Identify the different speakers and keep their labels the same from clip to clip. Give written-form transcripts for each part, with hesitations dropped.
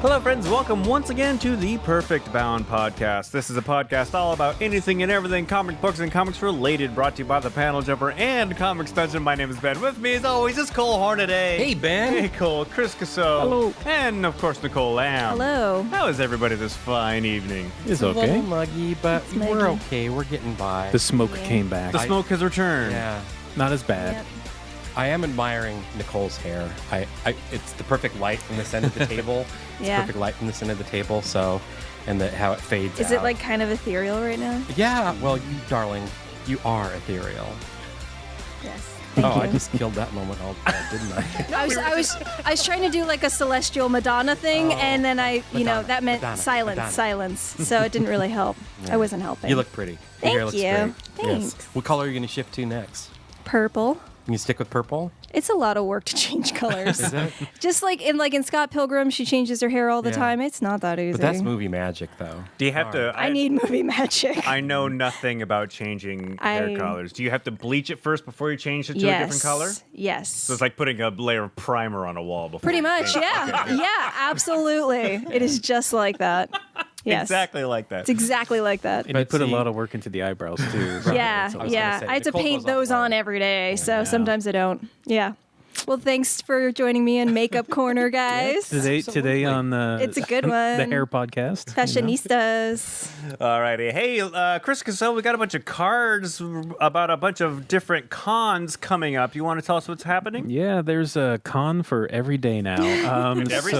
Speaker 1: Hello, friends. Welcome once again to the Perfect Bound Podcast. This is a podcast all about anything and everything comic books and comics related, brought to you by the Panel Jumper and Comic Extension. My name is Ben. With me, as always, is Cole Hornaday.
Speaker 2: Hey, Ben.
Speaker 1: Hey, Cole. Chris Casso.
Speaker 3: Hello.
Speaker 1: And, of course, Nicole Lamb.
Speaker 3: Hello.
Speaker 1: How is everybody this fine evening?
Speaker 3: It's
Speaker 2: A
Speaker 3: okay.
Speaker 2: little muggy, but
Speaker 3: It's
Speaker 2: we're
Speaker 3: muggy.
Speaker 2: okay. We're getting by.
Speaker 3: The smoke came back.
Speaker 1: The smoke has returned.
Speaker 2: Yeah.
Speaker 3: Not as bad.
Speaker 4: Yep.
Speaker 2: I am admiring Nicole's hair. It's the perfect light from the center of the table. It's
Speaker 4: Yeah.
Speaker 2: perfect light from the center of the table. So, and how it fades
Speaker 4: Is
Speaker 2: out.
Speaker 4: it like kind of ethereal right now?
Speaker 2: Yeah. Well, you darling, you are ethereal.
Speaker 4: Yes.
Speaker 2: Oh,
Speaker 4: Thank
Speaker 2: I
Speaker 4: you.
Speaker 2: just killed that moment all didn't I?
Speaker 4: I was trying to do like a celestial Madonna thing, and then
Speaker 2: Madonna,
Speaker 4: that meant
Speaker 2: Madonna,
Speaker 4: silence,
Speaker 2: Madonna.
Speaker 4: silence. So it didn't really help. I wasn't helping.
Speaker 2: You look pretty. Your hair looks
Speaker 4: Thank you.
Speaker 2: great. Yes.
Speaker 4: Thanks.
Speaker 2: What color are you going to shift to next?
Speaker 4: Purple.
Speaker 2: You stick with purple?
Speaker 4: It's a lot of work to change colors.
Speaker 2: Is it?
Speaker 4: Just like in Scott Pilgrim, she changes her hair all the
Speaker 2: Yeah.
Speaker 4: time. It's not that easy.
Speaker 2: But that's movie magic, though.
Speaker 1: Do you have to...
Speaker 4: I need movie magic.
Speaker 1: I know nothing about changing hair colors. Do you have to bleach it first before you change it to a different color?
Speaker 4: Yes.
Speaker 1: So it's like putting a layer of primer on a wall before.
Speaker 4: Pretty
Speaker 1: you
Speaker 4: much,
Speaker 1: change it.
Speaker 4: yeah. Yeah, absolutely. It is just like that. Yes.
Speaker 1: Exactly like that.
Speaker 4: It's exactly like that.
Speaker 3: And you
Speaker 2: But
Speaker 3: put a
Speaker 2: see-
Speaker 3: lot of work into the eyebrows, too.
Speaker 4: Yeah,
Speaker 2: I was
Speaker 4: yeah.
Speaker 2: gonna say,
Speaker 4: I have to
Speaker 2: Nicole
Speaker 4: paint
Speaker 2: goes all
Speaker 4: those
Speaker 2: the way.
Speaker 4: on every day, so
Speaker 3: Yeah.
Speaker 4: sometimes I don't. Yeah. Well, thanks for joining me in Makeup Corner, guys.
Speaker 3: Today
Speaker 2: Absolutely.
Speaker 3: on the
Speaker 4: It's a good one.
Speaker 3: the hair podcast.
Speaker 4: Fashionistas.
Speaker 1: Alrighty. Hey, Chris Cassell, we got a bunch of cards about a bunch of different cons coming up. You want to tell us what's happening?
Speaker 3: Yeah, there's a con for every day now.
Speaker 1: every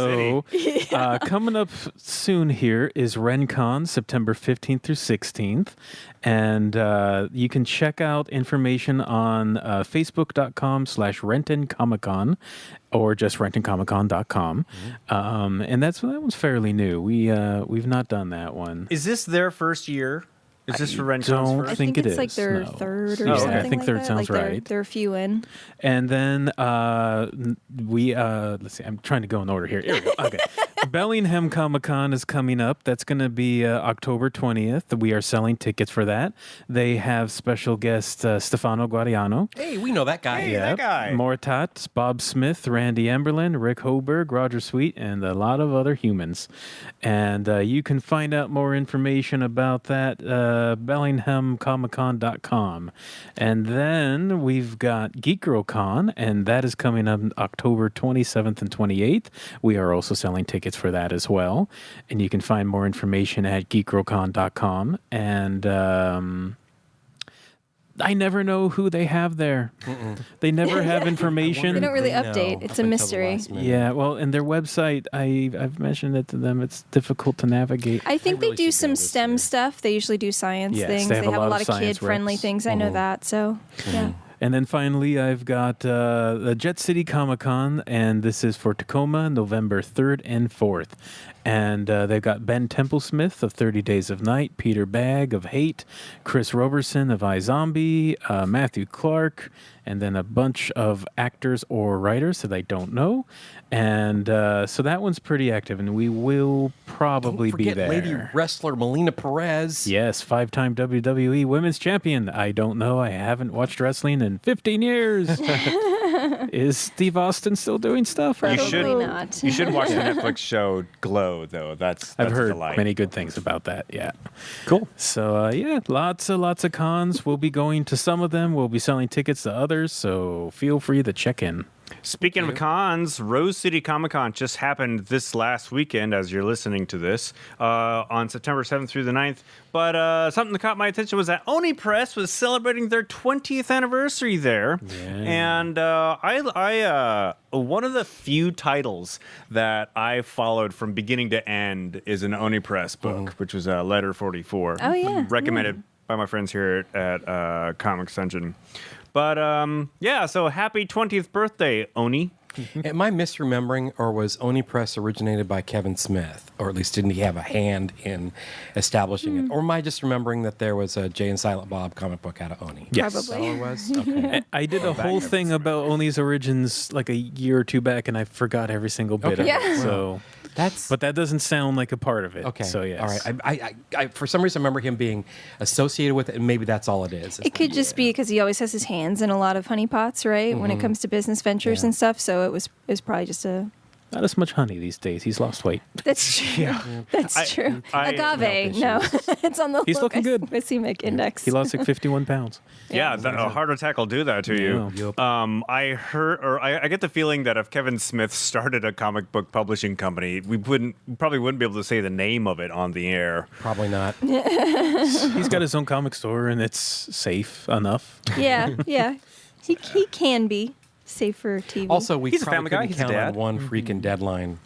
Speaker 3: Coming up soon here is RenCon, September 15th through 16th. And you can check out information on facebook.com/rentoncomiccon or just rentoncomiccon.com. And that one's fairly new. We've not done that one.
Speaker 1: Is this their first year? Is this for RenCon's
Speaker 3: don't
Speaker 1: first?
Speaker 4: I
Speaker 3: think
Speaker 4: think
Speaker 3: it
Speaker 4: it's like
Speaker 3: is,
Speaker 4: their
Speaker 3: no.
Speaker 4: third or
Speaker 3: Yeah, I
Speaker 4: something
Speaker 3: think
Speaker 4: like
Speaker 3: third
Speaker 4: that.
Speaker 3: sounds
Speaker 4: like
Speaker 3: right.
Speaker 4: They're a few in.
Speaker 3: And then let's see, I'm trying to go in order here. Here we go. Okay. Bellingham Comic-Con is coming up. That's going to be October 20th. We are selling tickets for that. They have special guest Stefano Guadiano.
Speaker 2: Hey, we know that guy.
Speaker 1: Hey, that guy.
Speaker 3: Mortat, Bob Smith, Randy Emberlin, Rick Hoberg, Roger Sweet, and a lot of other humans. And you can find out more information about that BellinghamComicCon.com. And then we've got GeekGirlCon, and that is coming up October 27th and 28th. We are also selling tickets for that as well. And you can find more information at geekgirlcon.com. And I never know who they have there. They never have information.
Speaker 4: They don't really
Speaker 2: They know
Speaker 4: update. It's
Speaker 2: up
Speaker 4: a
Speaker 2: until the
Speaker 4: mystery.
Speaker 2: last minute.
Speaker 3: Yeah, well, and their website, I've mentioned it to them. It's difficult to navigate.
Speaker 4: I think
Speaker 2: really
Speaker 4: they do
Speaker 2: should
Speaker 4: some
Speaker 2: go this
Speaker 4: STEM
Speaker 2: year.
Speaker 4: stuff. They usually do science
Speaker 3: Yes,
Speaker 4: things.
Speaker 3: they have a lot of
Speaker 4: of
Speaker 3: science
Speaker 4: kid-friendly
Speaker 3: reps.
Speaker 4: things. I know that. So, yeah.
Speaker 3: And then finally, I've got the Jet City Comic Con, and this is for Tacoma, November 3rd and 4th. And they've got Ben Templesmith of 30 Days of Night, Peter Bagg of Hate, Chris Roberson of iZombie, Matthew Clark, and then a bunch of actors or writers that I don't know. And so that one's pretty active, and we will probably
Speaker 2: Don't
Speaker 3: be
Speaker 2: forget
Speaker 3: there.
Speaker 2: lady wrestler Melina Perez.
Speaker 3: Yes, 5-time WWE Women's Champion. I don't know. I haven't watched wrestling in 15 years. Is Steve Austin still doing stuff?
Speaker 1: You
Speaker 4: Probably
Speaker 1: should
Speaker 4: not.
Speaker 1: You should watch the Netflix show Glow, though. That's
Speaker 3: I've
Speaker 1: a
Speaker 3: heard
Speaker 1: delight.
Speaker 3: many good things about that. Yeah.
Speaker 2: Cool.
Speaker 3: So yeah, lots of cons. We'll be going to some of them. We'll be selling tickets to others. So feel free to check in.
Speaker 1: Speaking of cons, Rose City Comic Con just happened this last weekend as you're listening to this, on September 7th through the 9th. But something that caught my attention was that Oni Press was celebrating their 20th anniversary there. And I one of the few titles that I followed from beginning to end is an Oni Press book, which was Letter 44.
Speaker 4: Oh, yeah.
Speaker 1: Recommended by my friends here at Comic Extension. But, yeah, so happy 20th birthday, Oni.
Speaker 2: Am I misremembering, or was Oni Press originated by Kevin Smith? Or at least didn't he have a hand in establishing it? Or am I just remembering that there was a Jay and Silent Bob comic book out of Oni?
Speaker 3: Yes.
Speaker 4: Probably.
Speaker 2: Oh, it was? Okay.
Speaker 3: I did a whole thing about Oni's origins like a year or two back, and I forgot every single bit of
Speaker 2: Okay.
Speaker 3: it.
Speaker 4: Yeah.
Speaker 3: So,
Speaker 2: That's
Speaker 3: but that doesn't sound like a part of it.
Speaker 2: okay.
Speaker 3: So yes.
Speaker 2: All right. I for some reason remember him being associated with it, and maybe that's all it is.
Speaker 4: It could just be because he always has his hands in a lot of honeypots, right? When it comes to business ventures
Speaker 2: Yeah.
Speaker 4: and stuff. So it was probably just a
Speaker 3: Not as much honey these days. He's lost weight.
Speaker 4: That's true. That's true. Agave, no. It's on the
Speaker 3: He's looking good.
Speaker 4: glycemic index.
Speaker 3: He lost like 51 pounds.
Speaker 1: Yeah, a heart attack will do that to you.
Speaker 3: Yeah.
Speaker 1: I heard, or I get the feeling that if Kevin Smith started a comic book publishing company, we probably wouldn't be able to say the name of it on the air.
Speaker 2: Probably not.
Speaker 3: He's got his own comic store, and it's safe enough.
Speaker 4: Yeah. He can be safe for TV.
Speaker 2: Also, we
Speaker 1: He's a
Speaker 2: probably
Speaker 1: family guy.
Speaker 2: couldn't
Speaker 1: He's a
Speaker 2: count
Speaker 1: dad.
Speaker 2: on one freaking deadline.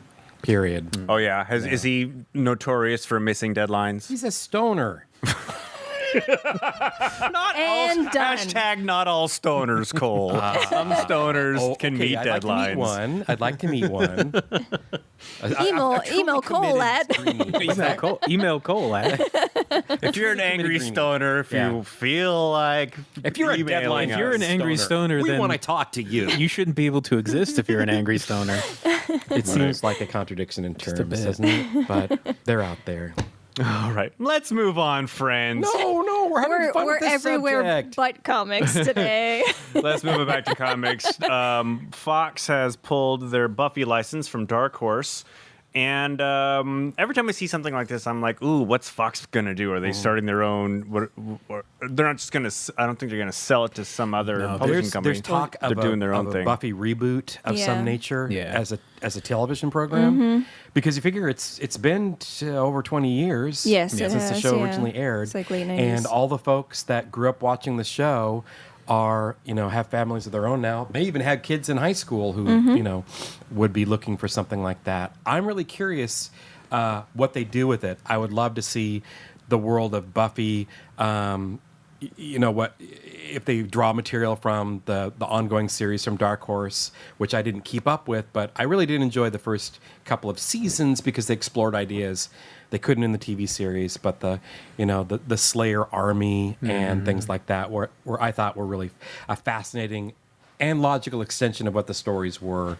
Speaker 2: Period.
Speaker 1: Oh yeah, is he notorious for missing deadlines?
Speaker 2: He's a stoner.
Speaker 4: and done.
Speaker 1: Hashtag not all stoners, Cole. Some stoners can meet deadlines.
Speaker 2: I'd like to meet one.
Speaker 4: Email Cole at.
Speaker 3: Email Cole at.
Speaker 1: If you're an angry stoner, if you feel like
Speaker 2: If you're a
Speaker 1: emailing
Speaker 2: deadline,
Speaker 3: If you're an angry stoner,
Speaker 2: we
Speaker 3: then
Speaker 2: want to talk to you.
Speaker 3: you shouldn't be able to exist if you're an angry stoner.
Speaker 2: It seems like a contradiction in terms,
Speaker 3: bit.
Speaker 2: doesn't it? But they're out there.
Speaker 1: All right, let's move on, friends.
Speaker 2: No, we're having fun
Speaker 4: We're
Speaker 2: with this
Speaker 4: everywhere
Speaker 2: subject.
Speaker 4: but comics today.
Speaker 1: Let's move it back to comics. Fox has pulled their Buffy license from Dark Horse. And every time I see something like this, I'm like, ooh, what's Fox going to do? Are they starting their own? They're not just going to, I don't think they're going to sell it to some other publishing company.
Speaker 2: There's talk
Speaker 1: they're
Speaker 2: of
Speaker 1: doing their own
Speaker 2: a
Speaker 1: thing.
Speaker 2: Buffy reboot of
Speaker 4: Yeah.
Speaker 2: some nature
Speaker 3: Yeah.
Speaker 2: as a television program. Because you figure it's been over 20 years
Speaker 4: Yes, it
Speaker 2: since the
Speaker 4: has,
Speaker 2: show
Speaker 4: yeah.
Speaker 2: originally aired.
Speaker 4: It's like late 90s.
Speaker 2: And all the folks that grew up watching the show are, have families of their own now. They even had kids in high school who, would be looking for something like that. I'm really curious what they do with it. I would love to see the world of Buffy, what if they draw material from the ongoing series from Dark Horse, which I didn't keep up with, but I really did enjoy the first couple of seasons because they explored ideas they couldn't in the TV series, but the Slayer army and things like that were I thought were really a fascinating and logical extension of what the stories were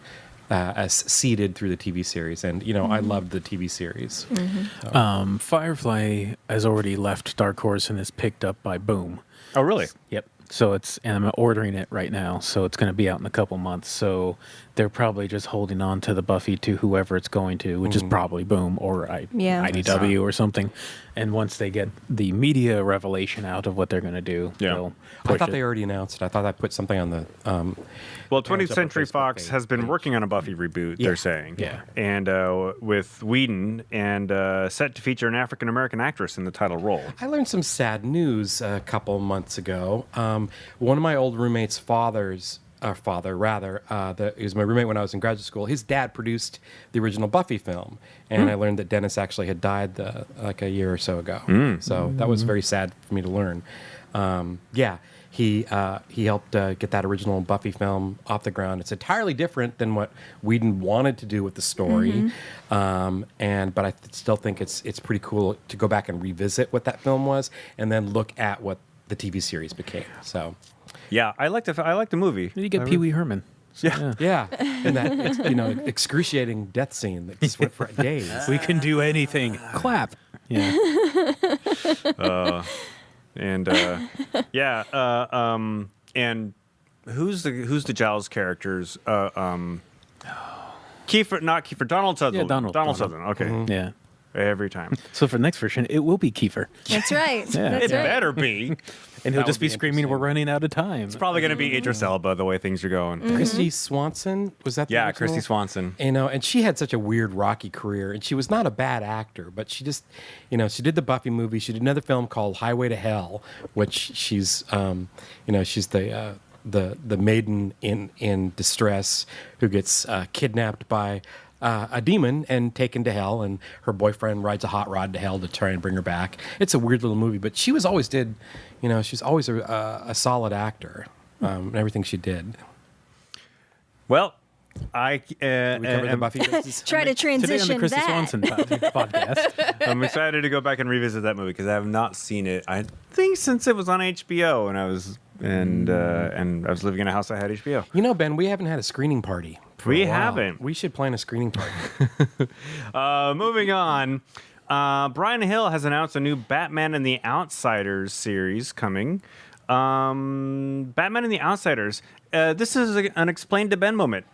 Speaker 2: as seeded through the TV series. And I loved the TV series.
Speaker 3: Firefly has already left Dark Horse and is picked up by Boom.
Speaker 1: Oh, really?
Speaker 3: Yep. So and I'm ordering it right now, so it's going to be out in a couple months. So they're probably just holding on to the Buffy to whoever it's going to, which is probably Boom or IDW or something. And once they get the media revelation out of what they're going to do, they'll
Speaker 2: I
Speaker 3: push
Speaker 2: thought
Speaker 3: it.
Speaker 2: they already announced it. I thought I put something on the.
Speaker 1: Well, 20th Century
Speaker 2: Facebook
Speaker 1: Fox
Speaker 2: page.
Speaker 1: has been working on a Buffy reboot, they're saying.
Speaker 3: Yeah.
Speaker 1: And with Whedon, and set to feature an African-American actress in the title role.
Speaker 2: I learned some sad news a couple months ago. One of my old roommate's he was my roommate when I was in graduate school. His dad produced the original Buffy film, and I learned that Dennis actually had died like a year or so ago. So that was very sad for me to learn. He helped get that original Buffy film off the ground. It's entirely different than what Whedon wanted to do with the story, but I still think it's pretty cool to go back and revisit what that film was, and then look at what the TV series became. So,
Speaker 1: Yeah, I like the movie.
Speaker 3: You get Pee Wee Herman.
Speaker 2: yeah, and that excruciating death scene that just went for days.
Speaker 3: We can do anything. Clap. Yeah.
Speaker 1: And and who's the Giles characters? Kiefer, Donald Sutherland.
Speaker 3: Yeah, Donald.
Speaker 1: Sutherland. Okay,
Speaker 3: Yeah.
Speaker 1: every time.
Speaker 3: So for the next version, it will be Kiefer.
Speaker 4: That's right.
Speaker 3: Yeah.
Speaker 4: That's
Speaker 1: It
Speaker 4: right.
Speaker 1: better be.
Speaker 3: And he'll
Speaker 2: That
Speaker 3: just
Speaker 2: would
Speaker 3: be
Speaker 2: be
Speaker 3: screaming,
Speaker 2: interesting.
Speaker 3: "We're running out of time."
Speaker 1: It's probably going to be Idris Elba the way things are going.
Speaker 2: Christy Swanson, was that the
Speaker 1: Yeah,
Speaker 2: original?
Speaker 1: Christy Swanson.
Speaker 2: And she had such a weird, rocky career, and she was not a bad actor, but she just, she did the Buffy movie. She did another film called Highway to Hell, which she's the maiden in distress who gets kidnapped by a demon and taken to hell, and her boyfriend rides a hot rod to hell to try and bring her back. It's a weird little movie, but she was always she's always a solid actor in everything she did.
Speaker 1: Well,
Speaker 2: We covered the Buffy business.
Speaker 4: Try to
Speaker 3: Today on the
Speaker 4: transition
Speaker 3: Christy
Speaker 4: that.
Speaker 3: Swanson podcast.
Speaker 1: I'm excited to go back and revisit that movie because I have not seen it. I think since it was on HBO, and I was living in a house that had HBO.
Speaker 2: Ben, we haven't had a screening party. for
Speaker 1: We
Speaker 2: a while.
Speaker 1: haven't.
Speaker 2: We should plan a screening party.
Speaker 1: Moving on, Brian Hill has announced a new Batman and the Outsiders series coming. Batman and the Outsiders. This is an explained to Ben moment.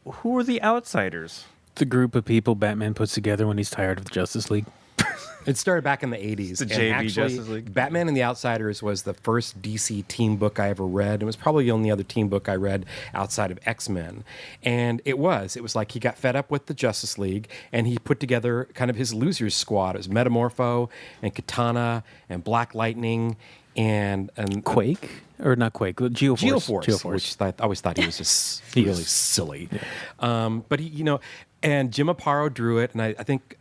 Speaker 1: Who are the Outsiders?
Speaker 3: the group of people Batman puts together when he's tired of the Justice League.
Speaker 2: It started back in the 80s.
Speaker 1: The
Speaker 2: and
Speaker 1: JV
Speaker 2: actually,
Speaker 1: Justice League.
Speaker 2: Batman and the Outsiders was the first DC team book I ever read. It was probably the only other team book I read outside of X-Men. And it was like he got fed up with the Justice League and he put together kind of his losers squad. It was Metamorpho and Katana and Black Lightning and
Speaker 3: Quake? Or not Quake, Geoforce.
Speaker 2: Which I always thought he was just really silly. Yeah. But and Jim Aparo drew it, and I think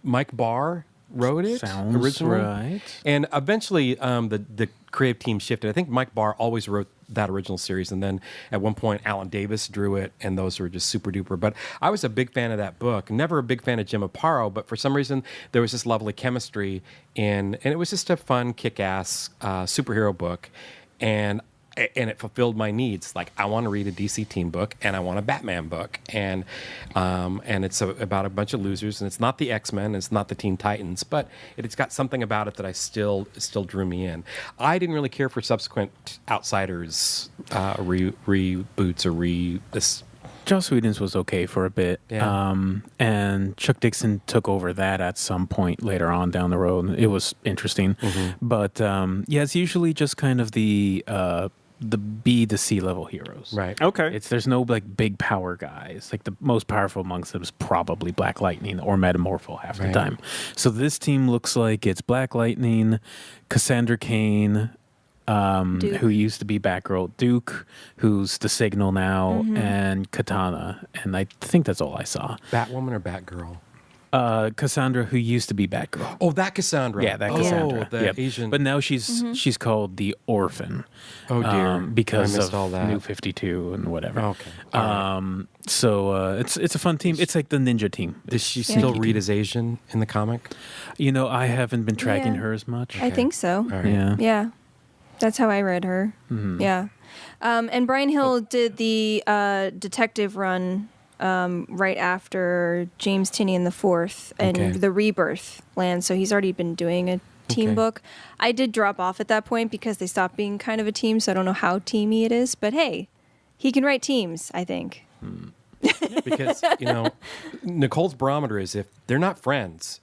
Speaker 2: Mike Barr wrote it
Speaker 3: Sounds
Speaker 2: originally.
Speaker 3: right.
Speaker 2: And eventually the creative team shifted. I think Mike Barr always wrote that original series, and then at one point Alan Davis drew it, and those were just super duper. But I was a big fan of that book. Never a big fan of Jim Aparo, but for some reason there was this lovely chemistry and it was just a fun, kick-ass superhero book, and it fulfilled my needs. Like, I want to read a DC team book and I want a Batman book, and it's about a bunch of losers, and it's not the X-Men, it's not the Teen Titans, but it's got something about it that I still drew me in. I didn't really care for subsequent Outsiders reboots or this.
Speaker 3: Joss Whedon's was okay for a bit,
Speaker 2: Yeah.
Speaker 3: and Chuck Dixon took over that at some point later on down the road. It was interesting, but it's usually just kind of the B to C level heroes.
Speaker 2: Right.
Speaker 1: Okay.
Speaker 3: There's no like big power guys. Like the most powerful amongst them is probably Black Lightning or Metamorpho half the
Speaker 2: Right.
Speaker 3: time. So this team looks like it's Black Lightning, Cassandra Cain,
Speaker 4: Duke.
Speaker 3: who used to be Batgirl, Duke, who's the Signal now, and Katana. And I think that's all I saw.
Speaker 2: Batwoman or Batgirl?
Speaker 3: Cassandra, who used to be Batgirl.
Speaker 2: Oh, that Cassandra.
Speaker 3: Yeah, that Cassandra.
Speaker 2: Oh, the
Speaker 3: Yep.
Speaker 2: Asian.
Speaker 3: But now she's called the Orphan.
Speaker 2: Oh, dear.
Speaker 3: Because
Speaker 2: I missed
Speaker 3: of
Speaker 2: all that.
Speaker 3: New 52 and whatever.
Speaker 2: Okay. All right.
Speaker 3: So it's a fun team. It's like the ninja team.
Speaker 2: Does she still read as Asian in the comic?
Speaker 3: I haven't been tracking
Speaker 4: Yeah.
Speaker 3: her as much.
Speaker 4: I think so.
Speaker 2: All right.
Speaker 3: Yeah.
Speaker 4: Yeah. That's how I read her. Yeah. And Brian Hill did the detective run right after James Tinian IV and
Speaker 2: Okay.
Speaker 4: the Rebirth land. So he's already been doing a team
Speaker 2: Okay.
Speaker 4: book. I did drop off at that point because they stopped being kind of a team. So I don't know how teamy it is. But hey, he can write teams, I think.
Speaker 2: Because, Nicole's barometer is if they're not friends,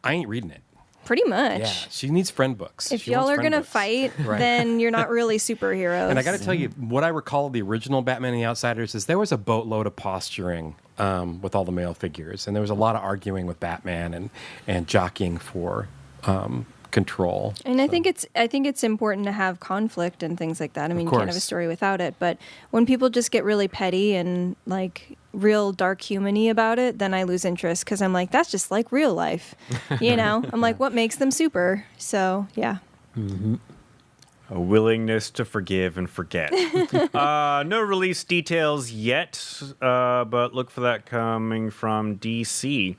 Speaker 2: I ain't reading it.
Speaker 4: Pretty much.
Speaker 2: Yeah, she needs friend books.
Speaker 4: If
Speaker 2: She
Speaker 4: y'all
Speaker 2: wants
Speaker 4: are
Speaker 2: friend
Speaker 4: going to
Speaker 2: books.
Speaker 4: fight,
Speaker 2: Right.
Speaker 4: then you're not really superheroes.
Speaker 2: And I got to tell you, what I recall of the original Batman and the Outsiders is there was a boatload of posturing with all the male figures, and there was a lot of arguing with Batman and jockeying for control.
Speaker 4: And I think it's important to have conflict and things like that. I mean, you can't have a
Speaker 2: course.
Speaker 4: story without it. But when people just get really petty and like real dark human-y about it, then I lose interest because I'm like, that's just like real life, I'm like, what makes them super? So yeah.
Speaker 1: A willingness to forgive and forget. No release details yet, but look for that coming from DC.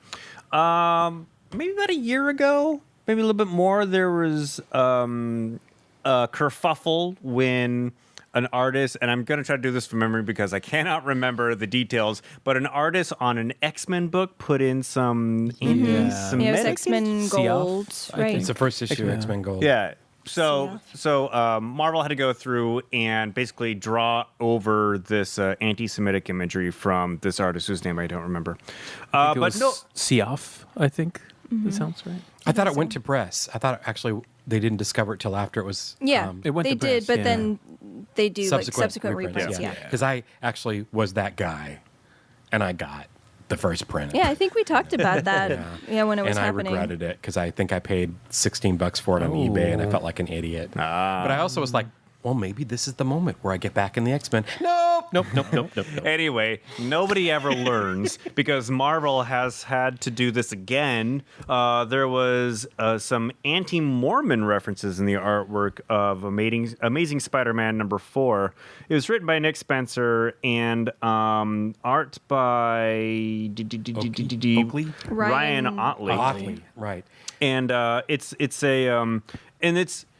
Speaker 1: Maybe about a year ago, maybe a little bit more, there was a kerfuffle when an artist, and I'm going to try to do this from memory because I cannot remember the details, but an artist on an X-Men book put in some anti-Semitic.
Speaker 4: Yeah, it was X-Men Gold,
Speaker 3: I
Speaker 4: right?
Speaker 3: think.
Speaker 2: It's the first issue of X-Men Gold.
Speaker 1: Yeah. So Marvel had to go through and basically draw over this anti-Semitic imagery from this artist whose name I don't remember.
Speaker 3: It
Speaker 1: But
Speaker 3: was
Speaker 1: no,
Speaker 3: Siaf, I think. That sounds right.
Speaker 2: I thought it went to press. I thought actually they didn't discover it till after it was.
Speaker 4: Yeah,
Speaker 3: It went
Speaker 4: they
Speaker 3: to press,
Speaker 4: did, but
Speaker 3: yeah.
Speaker 4: then they do
Speaker 2: Subsequent
Speaker 4: like subsequent
Speaker 2: reprints,
Speaker 4: reprints. Yeah.
Speaker 2: Because I actually was that guy, and I got the first print.
Speaker 4: Yeah, I think we talked about that. Yeah, when it was
Speaker 2: and
Speaker 4: happening.
Speaker 2: I regretted it because I think I paid $16 for it on eBay, and I felt like an idiot. But I also was like, well, maybe this is the moment where I get back in the X-Men. Nope.
Speaker 1: anyway, nobody ever learns because Marvel has had to do this again. There was some anti-Mormon references in the artwork of Amazing Spider-Man #4. It was written by Nick Spencer and art by
Speaker 2: Oakley?
Speaker 1: Ryan Otley.
Speaker 2: Oddly, right.
Speaker 1: And it's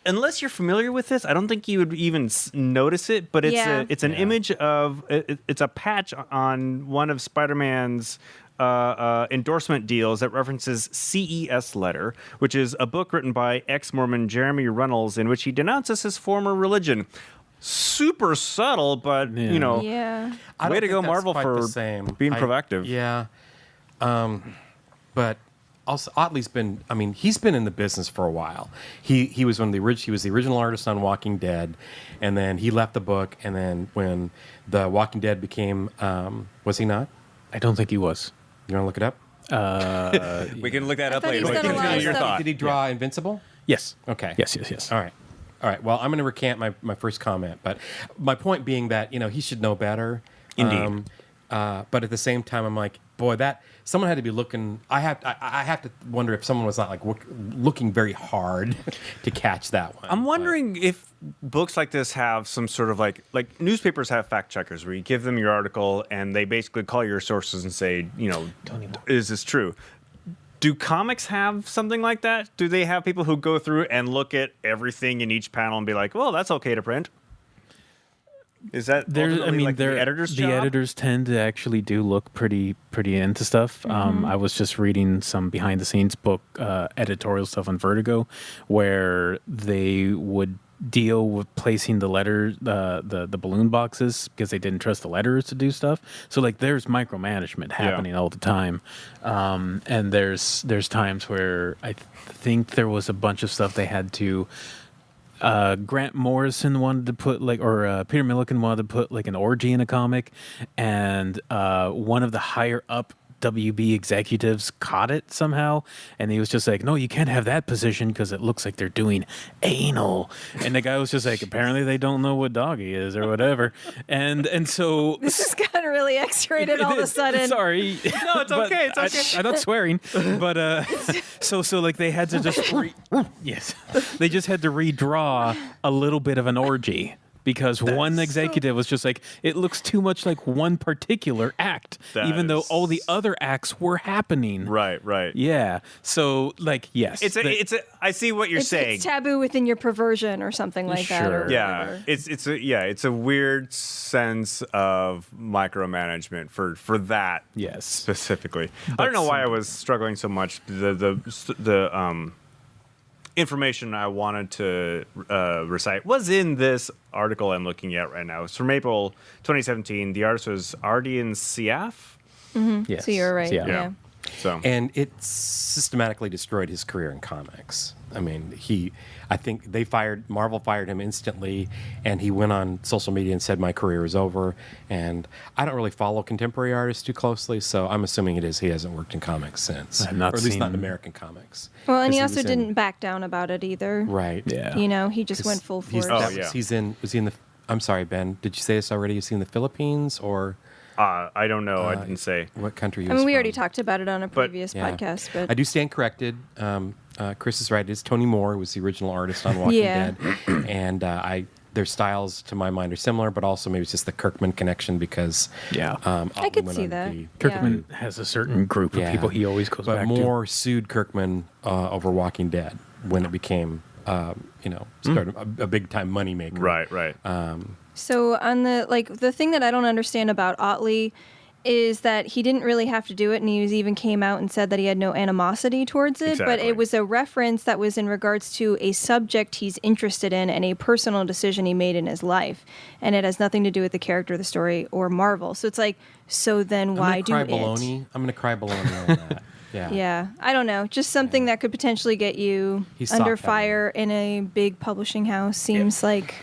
Speaker 1: unless you're familiar with this, I don't think you would even notice it. But it's an image of it's a patch on one of Spider-Man's endorsement deals that references CES Letter, which is a book written by ex-Mormon Jeremy Reynolds in which he denounces his former religion. Super subtle, but
Speaker 4: Yeah.
Speaker 2: I
Speaker 1: way
Speaker 2: don't
Speaker 1: to go,
Speaker 2: think that's
Speaker 1: Marvel,
Speaker 2: quite
Speaker 1: for
Speaker 2: the same.
Speaker 1: being proactive.
Speaker 2: Yeah. But also, Otley's been. I mean, he's been in the business for a while. He was one of the He was the original artist on Walking Dead, and then he left the book. And then when the Walking Dead became, was he not?
Speaker 3: I don't think he was.
Speaker 2: You want to look it up?
Speaker 1: We can look that up
Speaker 4: thought
Speaker 1: later.
Speaker 4: he's done a lot of
Speaker 1: Your
Speaker 4: stuff.
Speaker 1: thought.
Speaker 2: Did he draw Invincible?
Speaker 3: Yes.
Speaker 2: Okay.
Speaker 3: Yes.
Speaker 2: All right. Well, I'm going to recant my first comment, but my point being that he should know better.
Speaker 1: Indeed.
Speaker 2: But at the same time, I'm like, boy, that someone had to be looking. I have to wonder if someone was not like looking very hard to catch that one.
Speaker 1: I'm wondering if books like this have some sort of like newspapers have fact checkers where you give them your article and they basically call your sources and say, is this true? Do comics have something like that? Do they have people who go through and look at everything in each panel and be like, well, that's okay to print? Is that the editor's job?
Speaker 3: The editors tend to actually do look pretty into stuff. I was just reading some behind the scenes book editorial stuff on Vertigo, where they would deal with placing the letters, the balloon boxes, because they didn't trust the letters to do stuff. So like there's micromanagement happening all the time, and there's times where I think there was a bunch of stuff they had to. Grant Morrison wanted to put Peter Milliken wanted to put like an orgy in a comic, and one of the higher up WB executives caught it somehow, and he was just like, no, you can't have that position because it looks like they're doing anal. And the guy was just like, apparently they don't know what doggy is or whatever. And so
Speaker 4: This has gotten really X-rated all of a sudden.
Speaker 3: Sorry.
Speaker 1: No, it's okay. It's okay.
Speaker 3: I'm not swearing, but so like they had to just yes, they just had to redraw a little bit of an orgy. Because one executive was just like, it looks too much like one particular act, even though all the other acts were happening.
Speaker 1: Right.
Speaker 3: Yeah. So, like, yes.
Speaker 1: I see what you're saying.
Speaker 4: It's taboo within your perversion or something like that.
Speaker 3: Sure.
Speaker 4: Or
Speaker 1: Yeah,
Speaker 4: whatever.
Speaker 1: it's a weird sense of micromanagement for that
Speaker 3: Yes.
Speaker 1: specifically. I don't know why I was struggling so much. The information I wanted to recite was in this article I'm looking at right now. It's from April 2017. The artist was Ardian Siaf.
Speaker 3: Yes.
Speaker 4: So you're right.
Speaker 3: Yeah.
Speaker 4: Yeah.
Speaker 1: So
Speaker 2: And it systematically destroyed his career in comics. I mean, I think Marvel fired him instantly, and he went on social media and said, my career is over. And I don't really follow contemporary artists too closely, so I'm assuming he hasn't worked in comics since.
Speaker 3: I've not
Speaker 2: or at least not in
Speaker 3: seen-
Speaker 2: American comics.
Speaker 4: Well, and he
Speaker 2: 'Cause
Speaker 4: also
Speaker 2: was in-
Speaker 4: didn't back down about it either.
Speaker 2: Right.
Speaker 3: Yeah.
Speaker 4: He just went full force.
Speaker 1: yeah.
Speaker 2: Was he in the, I'm sorry, Ben, did you say this already? Is he in the Philippines or
Speaker 1: I don't know. I didn't say.
Speaker 2: what country he
Speaker 4: I
Speaker 2: was
Speaker 4: mean, we
Speaker 2: from?
Speaker 4: talked talked about it on a previous
Speaker 2: Yeah.
Speaker 4: podcast, but
Speaker 2: I do stand corrected. Chris is right. It is Tony Moore who was the original artist on Walking
Speaker 4: Yeah.
Speaker 2: Dead, and their styles, to my mind, are similar, but also maybe it's just the Kirkman connection because
Speaker 3: Yeah.
Speaker 4: I could see that.
Speaker 3: Kirkman has a certain group of people he always goes
Speaker 2: but
Speaker 3: back
Speaker 2: Moore sued Kirkman over Walking Dead when it became, started a big time moneymaker.
Speaker 1: Right.
Speaker 4: So on the thing that I don't understand about Otley is that he didn't really have to do it, and he even came out and said that he had no animosity towards it, but
Speaker 1: Exactly.
Speaker 4: it was a reference that was in regards to a subject he's interested in and a personal decision he made in his life, and it has nothing to do with the character, the story, or Marvel. So it's like, so then why do
Speaker 2: I'm
Speaker 4: it?
Speaker 2: going to cry baloney on that. Yeah.
Speaker 4: Yeah, I don't know. Just something that could potentially get you
Speaker 2: He's
Speaker 4: under
Speaker 2: soft-headed.
Speaker 4: fire in a big publishing house seems like.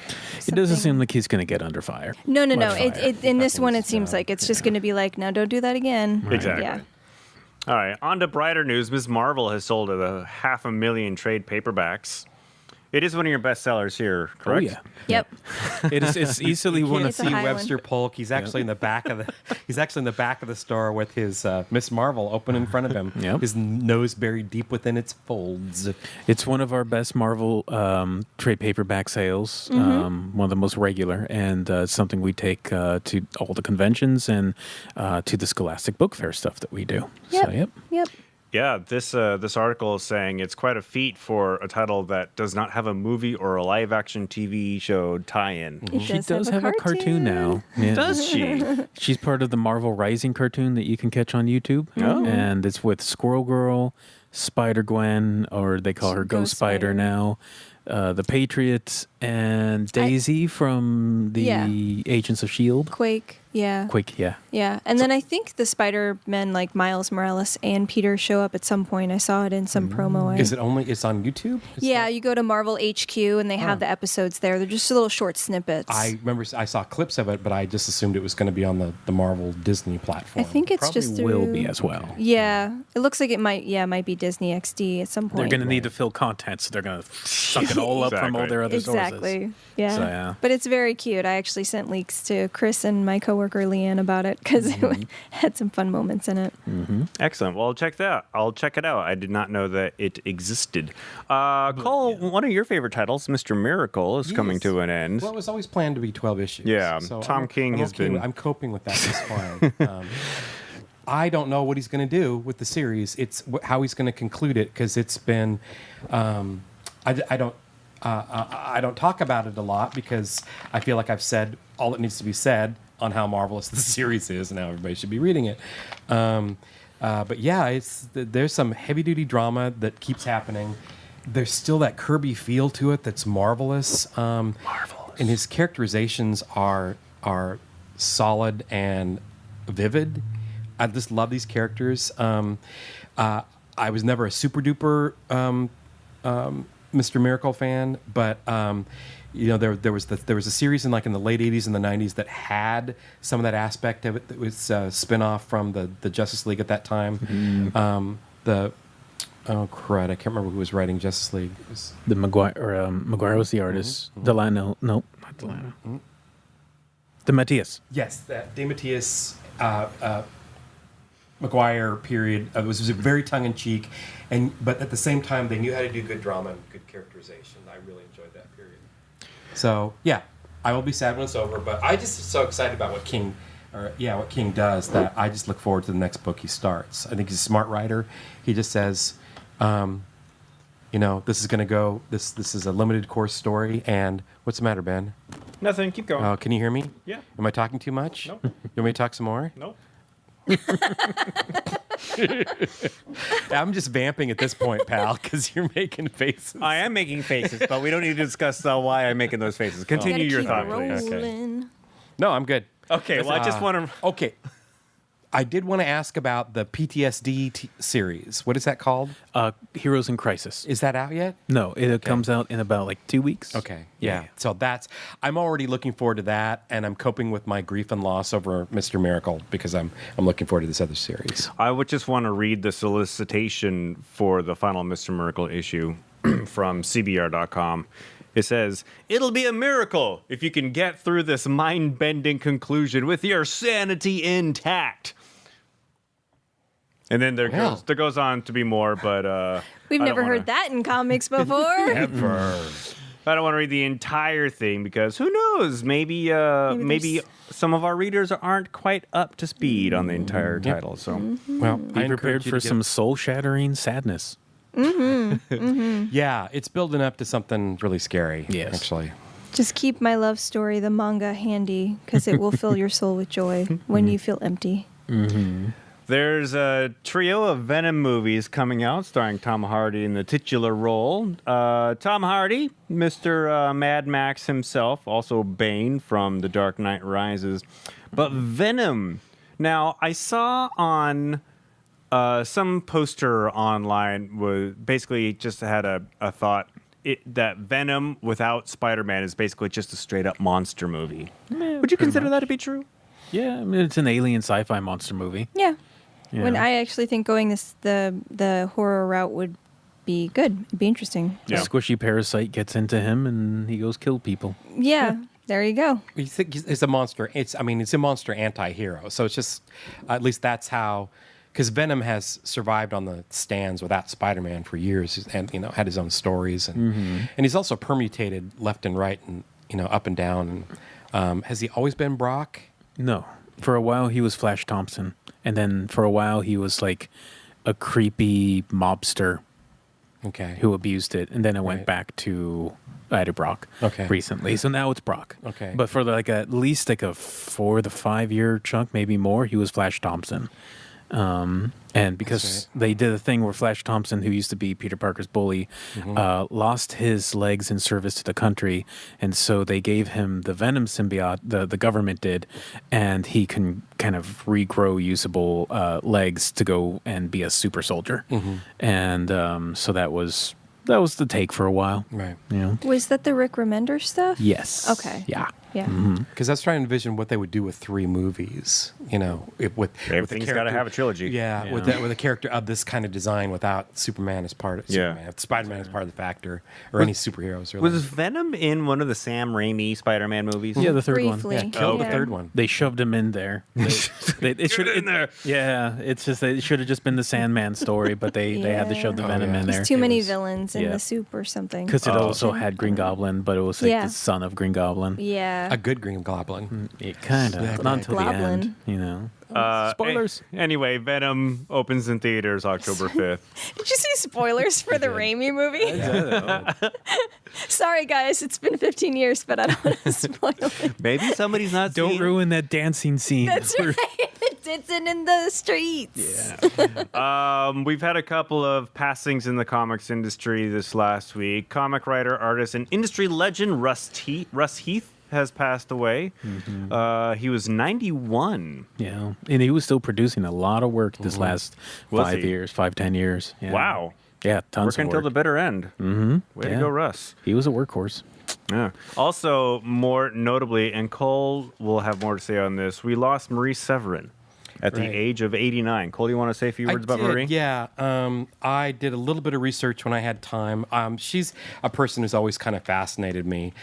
Speaker 3: It doesn't
Speaker 4: something-
Speaker 3: seem like he's going to get under fire.
Speaker 4: No.
Speaker 3: Much fire.
Speaker 4: In this one, it seems like it's just going to be like, no, don't do that again.
Speaker 1: Exactly.
Speaker 4: Yeah.
Speaker 1: All right. On to brighter news. Ms. Marvel has sold 500,000 trade paperbacks. It is one of your best sellers here, correct?
Speaker 3: Oh, yeah.
Speaker 4: Yep.
Speaker 3: It's easily one
Speaker 4: It's
Speaker 3: of
Speaker 4: a
Speaker 2: See
Speaker 4: high one.
Speaker 2: Webster Polk. He's actually in the back of the store with his Miss Marvel open in front of him.
Speaker 3: Yep.
Speaker 2: His nose buried deep within its folds.
Speaker 3: It's one of our best Marvel trade paperback sales, one of the most regular, and something we take to all the conventions and to the Scholastic Book Fair stuff that we do.
Speaker 4: Yep.
Speaker 3: So, yep.
Speaker 4: Yep.
Speaker 1: Yeah, this article is saying it's quite a feat for a title that does not have a movie or a live-action TV show tie-in.
Speaker 4: It
Speaker 3: She does have a cartoon now. Yeah.
Speaker 1: Does she?
Speaker 3: She's part of the Marvel Rising cartoon that you can catch on YouTube.
Speaker 1: Oh.
Speaker 3: And it's with Squirrel Girl, Spider-Gwen, or they call her Ghost Spider
Speaker 4: Spider.
Speaker 3: now, the Patriots, and Daisy from the
Speaker 4: Yeah.
Speaker 3: Agents of S.H.I.E.L.D.
Speaker 4: Quake. Yeah.
Speaker 3: Quake, yeah.
Speaker 4: Yeah, and then I think the Spider-Men, like Miles Morales and Peter, show up at some point. I saw it in some promo.
Speaker 2: Is it only? It's on YouTube.
Speaker 4: Yeah, you go to Marvel HQ and they have the episodes there. They're just little short snippets.
Speaker 2: I remember I saw clips of it, but I just assumed it was going to be on the Marvel Disney platform.
Speaker 4: I think it's
Speaker 3: Probably
Speaker 4: just through.
Speaker 3: will be as well.
Speaker 4: Yeah, it looks like it might. Yeah, it might be Disney XD at some point.
Speaker 3: They're going to need to fill content, so they're going to suck it all up from all their other
Speaker 4: exactly.
Speaker 3: sources.
Speaker 4: Yeah.
Speaker 3: So, yeah.
Speaker 4: But it's very cute. I actually sent leaks to Chris and my coworker Leanne about it because it had some fun moments in it.
Speaker 1: Excellent. Well, check that. I'll check it out. I did not know that it existed. Cole, one of your favorite titles, Mr. Miracle, is coming to an end.
Speaker 2: Well, it was always planned to be 12 issues.
Speaker 1: Yeah,
Speaker 2: so
Speaker 1: Tom King has been-
Speaker 2: I'm coping with that just fine. I don't know what he's going to do with the series. It's how he's going to conclude it because it's been. I don't talk about it a lot because I feel like I've said all that needs to be said on how marvelous the series is and how everybody should be reading it. But yeah, there's some heavy duty drama that keeps happening. There's still that Kirby feel to it that's marvelous. Marvelous. And his characterizations are solid and vivid. I just love these characters. I was never a super duper Mr. Miracle fan, but there was a series in the late '80s and the '90s that had some of that aspect of it. That was a spinoff from the Justice League at that time. Oh crud! I can't remember who was writing Justice League. It was
Speaker 3: The Maguire was the artist. Delano, no, not Delano. The Matthias.
Speaker 2: yes, that DeMatteis Maguire period. It was very tongue in cheek, but at the same time they knew how to do good drama and good characterization. I really enjoyed that period. So yeah, I will be sad when it's over. But I just so excited about what King does that I just look forward to the next book he starts. I think he's a smart writer. He just says, this is going to go. This is a limited course story. And what's the matter, Ben?
Speaker 1: Nothing. Keep going.
Speaker 2: Oh, can you hear me?
Speaker 1: Yeah.
Speaker 2: Am I talking too much?
Speaker 1: Nope.
Speaker 2: You want me to talk some more?
Speaker 1: Nope.
Speaker 2: I'm just vamping at this point, pal, because you're making faces.
Speaker 1: I am making faces, but we don't need to discuss why I'm making those faces. Continue your thought, please.
Speaker 4: Rolling.
Speaker 2: No, I'm good.
Speaker 1: Okay, well, I just want to...
Speaker 2: Okay. I did want to ask about the PTSD series. What is that called?
Speaker 3: Heroes in Crisis.
Speaker 2: Is that out yet?
Speaker 3: No, it comes out in about 2 weeks.
Speaker 2: Okay. Yeah. So I'm already looking forward to that, and I'm coping with my grief and loss over Mr. Miracle because I'm looking forward to this other series.
Speaker 1: I would just want to read the solicitation for the final Mr. Miracle issue from CBR.com. It says, "It'll be a miracle if you can get through this mind-bending conclusion with your sanity intact." And then there goes on to be more, but
Speaker 4: We've never heard that in comics before.
Speaker 1: ever. I don't want to read the entire thing because who knows? Maybe some of our readers aren't quite up to speed on the entire title. So,
Speaker 2: Well,
Speaker 3: Be prepared for some soul-shattering sadness.
Speaker 2: Yeah, it's building up to something really scary.
Speaker 3: Yes.
Speaker 2: Actually.
Speaker 4: Just keep my love story, the manga, handy because it will fill your soul with joy when you feel empty.
Speaker 1: there's a trio of Venom movies coming out starring Tom Hardy in the titular role. Tom Hardy, Mr. Mad Max himself, also Bane from The Dark Knight Rises. But Venom. Now, I saw on some poster online was basically just had a thought that Venom without Spider-Man is basically just a straight-up monster movie. Would you consider that to be true?
Speaker 3: Yeah, I mean, it's an alien sci-fi monster movie.
Speaker 4: Yeah.
Speaker 3: Yeah.
Speaker 4: When I actually think going the horror route would be good. It'd be interesting.
Speaker 3: A squishy parasite gets into him and he goes kill people.
Speaker 4: Yeah. There you go.
Speaker 2: You think it's a monster? It's a monster anti-hero. So it's just at least that's how. Because Venom has survived on the stands without Spider-Man for years, and had his own stories, and he's also permutated left and right, and up and down. And has he always been Brock?
Speaker 3: No. For a while he was Flash Thompson, and then for a while he was like a creepy mobster
Speaker 2: Okay.
Speaker 3: who abused it, and then it went
Speaker 2: Right.
Speaker 3: back to Ida Brock
Speaker 2: Okay.
Speaker 3: recently. So now it's Brock.
Speaker 2: Okay.
Speaker 3: But for at least a 4 to 5 year chunk, maybe more, he was Flash Thompson. And because they did a thing where Flash Thompson, who used to be Peter Parker's bully, lost his legs in service to the country, and so they gave him the Venom symbiote, the government did, and he can kind of regrow usable legs to go and be a super soldier. And so that was the take for a while.
Speaker 2: Right.
Speaker 3: You know?
Speaker 4: Was that the Rick Remender stuff?
Speaker 3: Yes.
Speaker 4: Okay.
Speaker 3: Yeah.
Speaker 4: Yeah.
Speaker 2: Because I was trying to envision what they would do with 3 movies, with
Speaker 1: Everything's got to have a trilogy.
Speaker 2: Yeah, with a character of this kind of design without Superman as part of Spider-Man as part of the factor, or any superheroes. Really.
Speaker 1: Was Venom in one of the Sam Raimi Spider-Man movies?
Speaker 3: Yeah, the third one.
Speaker 4: Briefly.
Speaker 2: Killed the third one.
Speaker 3: They shoved him in there. It should in there. Yeah, it's just it should have just been the Sandman story, but they had to shove the Venom in there.
Speaker 4: There's too many villains in the soup or something.
Speaker 3: Because it also had Green Goblin, but it was like the son of Green Goblin.
Speaker 4: Yeah.
Speaker 2: A good Green Goblin.
Speaker 3: It kind of, not until the
Speaker 4: Goblin.
Speaker 3: end, you know. Spoilers.
Speaker 1: Anyway, Venom opens in theaters October 5th.
Speaker 4: Did you see spoilers for the Raimi movie? Sorry, guys. It's been 15 years, but I don't want to spoil it.
Speaker 1: Maybe somebody's not
Speaker 3: Don't
Speaker 1: seen-
Speaker 3: ruin that dancing scene.
Speaker 4: That's right. It's in the streets.
Speaker 1: Yeah. We've had a couple of passings in the comics industry this last week. Comic writer, artist, and industry legend Russ Heath has passed away. He was 91.
Speaker 3: Yeah, and he was still producing a lot of work this last 5-10 years. Yeah.
Speaker 1: Wow.
Speaker 3: Yeah, tons
Speaker 1: Working
Speaker 3: of
Speaker 1: until
Speaker 3: work.
Speaker 1: the bitter end. Way to go, Russ.
Speaker 3: He was a workhorse.
Speaker 1: Yeah. Also, more notably, and Cole will have more to say on this, we lost Marie Severin at the age of 89. Cole, you want to say a few words about Marie?
Speaker 2: Yeah. I did a little bit of research when I had time. She's a person who's always kind of fascinated me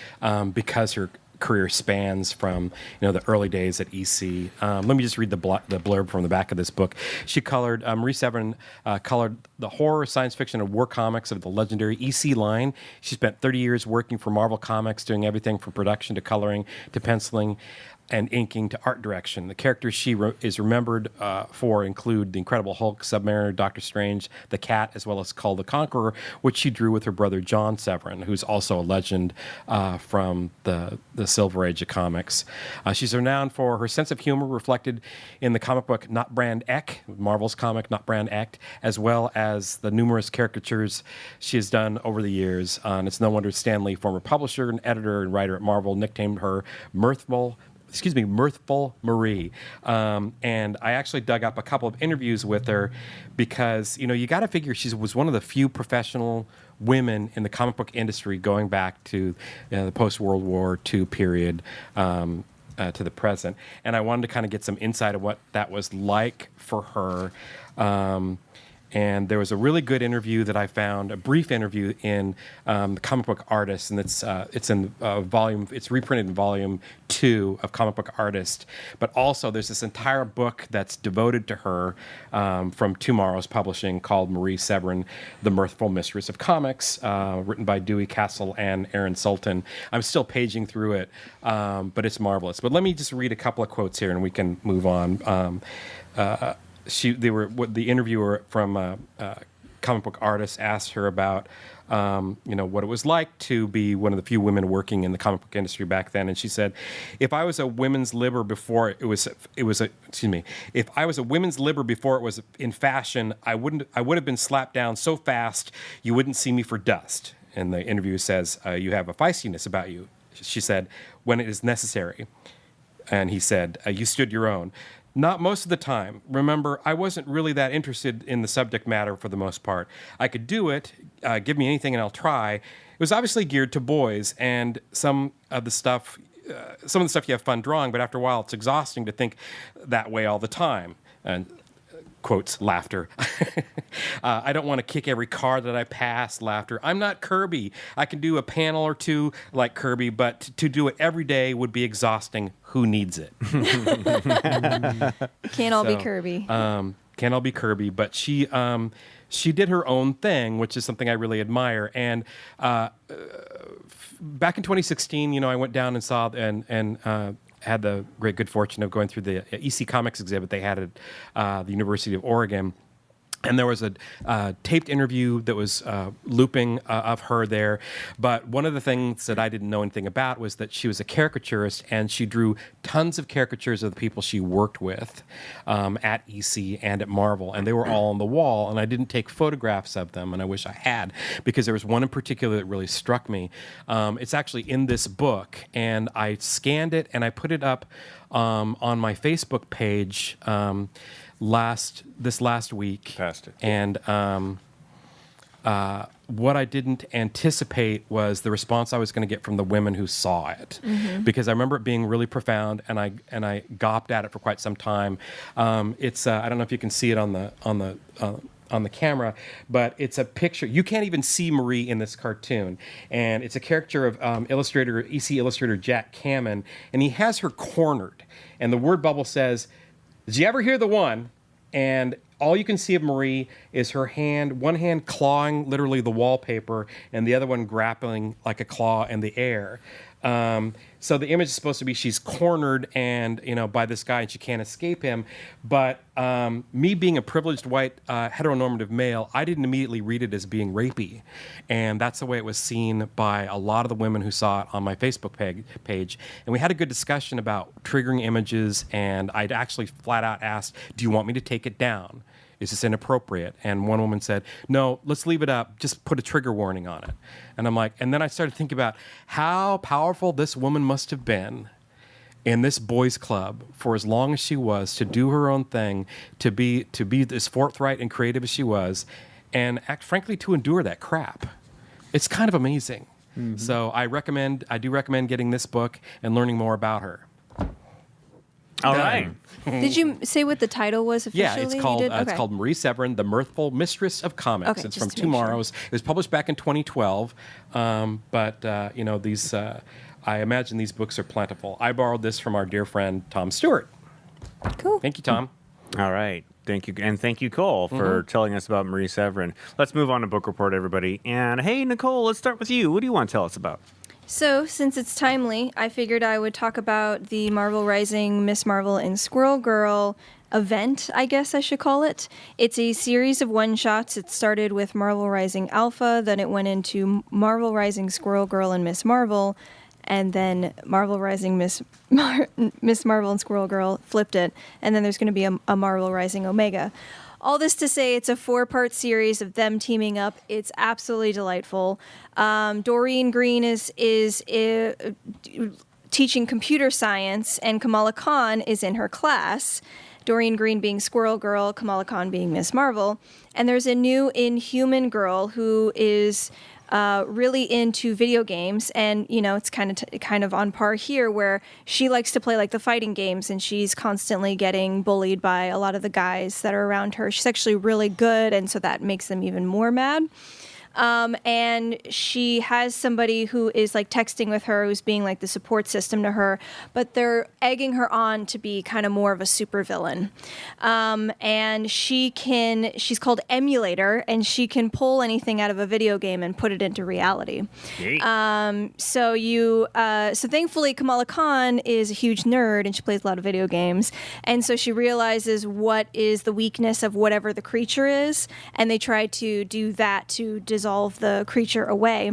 Speaker 2: because her career spans from the early days at EC. Let me just read the blurb from the back of this book. She colored Marie Severin colored the horror, science fiction, and war comics of the legendary EC line. She spent 30 years working for Marvel Comics, doing everything from production to coloring to penciling and inking to art direction. The characters she is remembered for include the Incredible Hulk, Submariner, Doctor Strange, the Cat, as well as Kull the Conqueror, which she drew with her brother John Severin, who's also a legend from the Silver Age of comics. She's renowned for her sense of humor reflected in the comic book Not Brand Ek, Marvel's comic Not Brand Ek, as well as the numerous caricatures she has done over the years. And it's no wonder Stan Lee, former publisher and editor and writer at Marvel, nicknamed her Mirthful Marie. And I actually dug up a couple of interviews with her because, you got to figure she was one of the few professional women in the comic book industry going back to the post-World War II period to the present. And I wanted to kind of get some insight of what that was like for her. And there was a really good interview that I found, a brief interview in the Comic Book Artist, and it's in volume. It's reprinted in volume 2 of Comic Book Artist. But also, there's this entire book that's devoted to her from Tomorrow's Publishing called Marie Severin, The Mirthful Mistress of Comics, written by Dewey Castle and Aaron Sultan. I'm still paging through it, but it's marvelous. But let me just read a couple of quotes here, and we can move on. The interviewer from Comic Book Artist asked her about what it was like to be one of the few women working in the comic book industry back then, and she said, "If I was a women's libber before if I was a women's libber before it was in fashion, I would have been slapped down so fast you wouldn't see me for dust." And the interviewer says, "You have a feistiness about you," she said, "when it is necessary." And he said, "You stood your own." "Not most of the time. Remember, I wasn't really that interested in the subject matter for the most part. I could do it, give me anything and I'll try. It was obviously geared to boys, and some of the stuff you have fun drawing, but after a while it's exhausting to think that way all the time." And quotes, laughter. "I don't want to kick every car that I pass," laughter. "I'm not Kirby. I can do a panel or two like Kirby, but to do it every day would be exhausting. Who needs it?"
Speaker 4: Can't all be Kirby.
Speaker 2: Can't all be Kirby, but she did her own thing, which is something I really admire. And back in 2016, I went down and saw and had the great good fortune of going through the EC Comics exhibit they had at the University of Oregon. And there was a taped interview that was looping of her there. But one of the things that I didn't know anything about was that she was a caricaturist, and she drew tons of caricatures of the people she worked with at EC and at Marvel. And they were all on the wall, and I didn't take photographs of them, and I wish I had, because there was one in particular that really struck me. It's actually in this book, and I scanned it, and I put it up on my Facebook page this last week.
Speaker 1: Fantastic.
Speaker 2: And what I didn't anticipate was the response I was going to get from the women who saw it, because I remember it being really profound, and I gawped at it for quite some time. It's I don't know if you can see it on the camera, but it's a picture. You can't even see Marie in this cartoon, and it's a caricature of EC illustrator Jack Kamen, and he has her cornered, and the word bubble says, "Did you ever hear the one?" And all you can see of Marie is her hand, one hand clawing literally the wallpaper, and the other one grappling like a claw in the air. So the image is supposed to be she's cornered and by this guy, and she can't escape him. But me being a privileged white heteronormative male, I didn't immediately read it as being rapey, and that's the way it was seen by a lot of the women who saw it on my Facebook page. And we had a good discussion about triggering images, and I'd actually flat out asked, "Do you want me to take it down? Is this inappropriate?" And one woman said, "No, let's leave it up. Just put a trigger warning on it." And I'm like, and then I started thinking about how powerful this woman must have been in this boys' club for as long as she was, to do her own thing, to be as forthright and creative as she was, and frankly to endure that crap. It's kind of amazing. So I do recommend getting this book and learning more about her.
Speaker 1: All right.
Speaker 4: Did you say what the title was officially?
Speaker 2: Yeah, it's called Marie Severin, The Mirthful Mistress of Comics.
Speaker 4: Okay,
Speaker 2: it's
Speaker 4: just
Speaker 2: from
Speaker 4: to make
Speaker 2: Tomorrow's. Sure. It was published back in 2012, but these I imagine these books are plentiful. I borrowed this from our dear friend Tom Stewart.
Speaker 4: Cool.
Speaker 2: Thank you, Tom.
Speaker 1: All right. Thank you. And thank you, Cole, for telling us about Marie Severin. Let's move on to Book Report, everybody. And hey, Nicole, let's start with you. What do you want to tell us about?
Speaker 4: So, since it's timely, I figured I would talk about the Marvel Rising Miss Marvel and Squirrel Girl event, I guess I should call it. It's a series of one-shots. It started with Marvel Rising Alpha, then it went into Marvel Rising Squirrel Girl and Miss Marvel, and then Marvel Rising Miss Marvel and Squirrel Girl flipped it, and then there's going to be a Marvel Rising Omega. All this to say, it's a 4-part series of them teaming up. It's absolutely delightful. Doreen Green is teaching computer science, and Kamala Khan is in her class. Doreen Green being Squirrel Girl, Kamala Khan being Miss Marvel. And there's a new Inhuman girl who is really into video games, and it's kind of on par here, where she likes to play like the fighting games, and she's constantly getting bullied by a lot of the guys that are around her. She's actually really good, and so that makes them even more mad. And she has somebody who is like texting with her, who's being like the support system to her, but they're egging her on to be kind of more of a supervillain. And she's called Emulator, and she can pull anything out of a video game and put it into reality. So thankfully Kamala Khan is a huge nerd, and she plays a lot of video games. And so she realizes what is the weakness of whatever the creature is, and they try to do that to dissolve the creature away.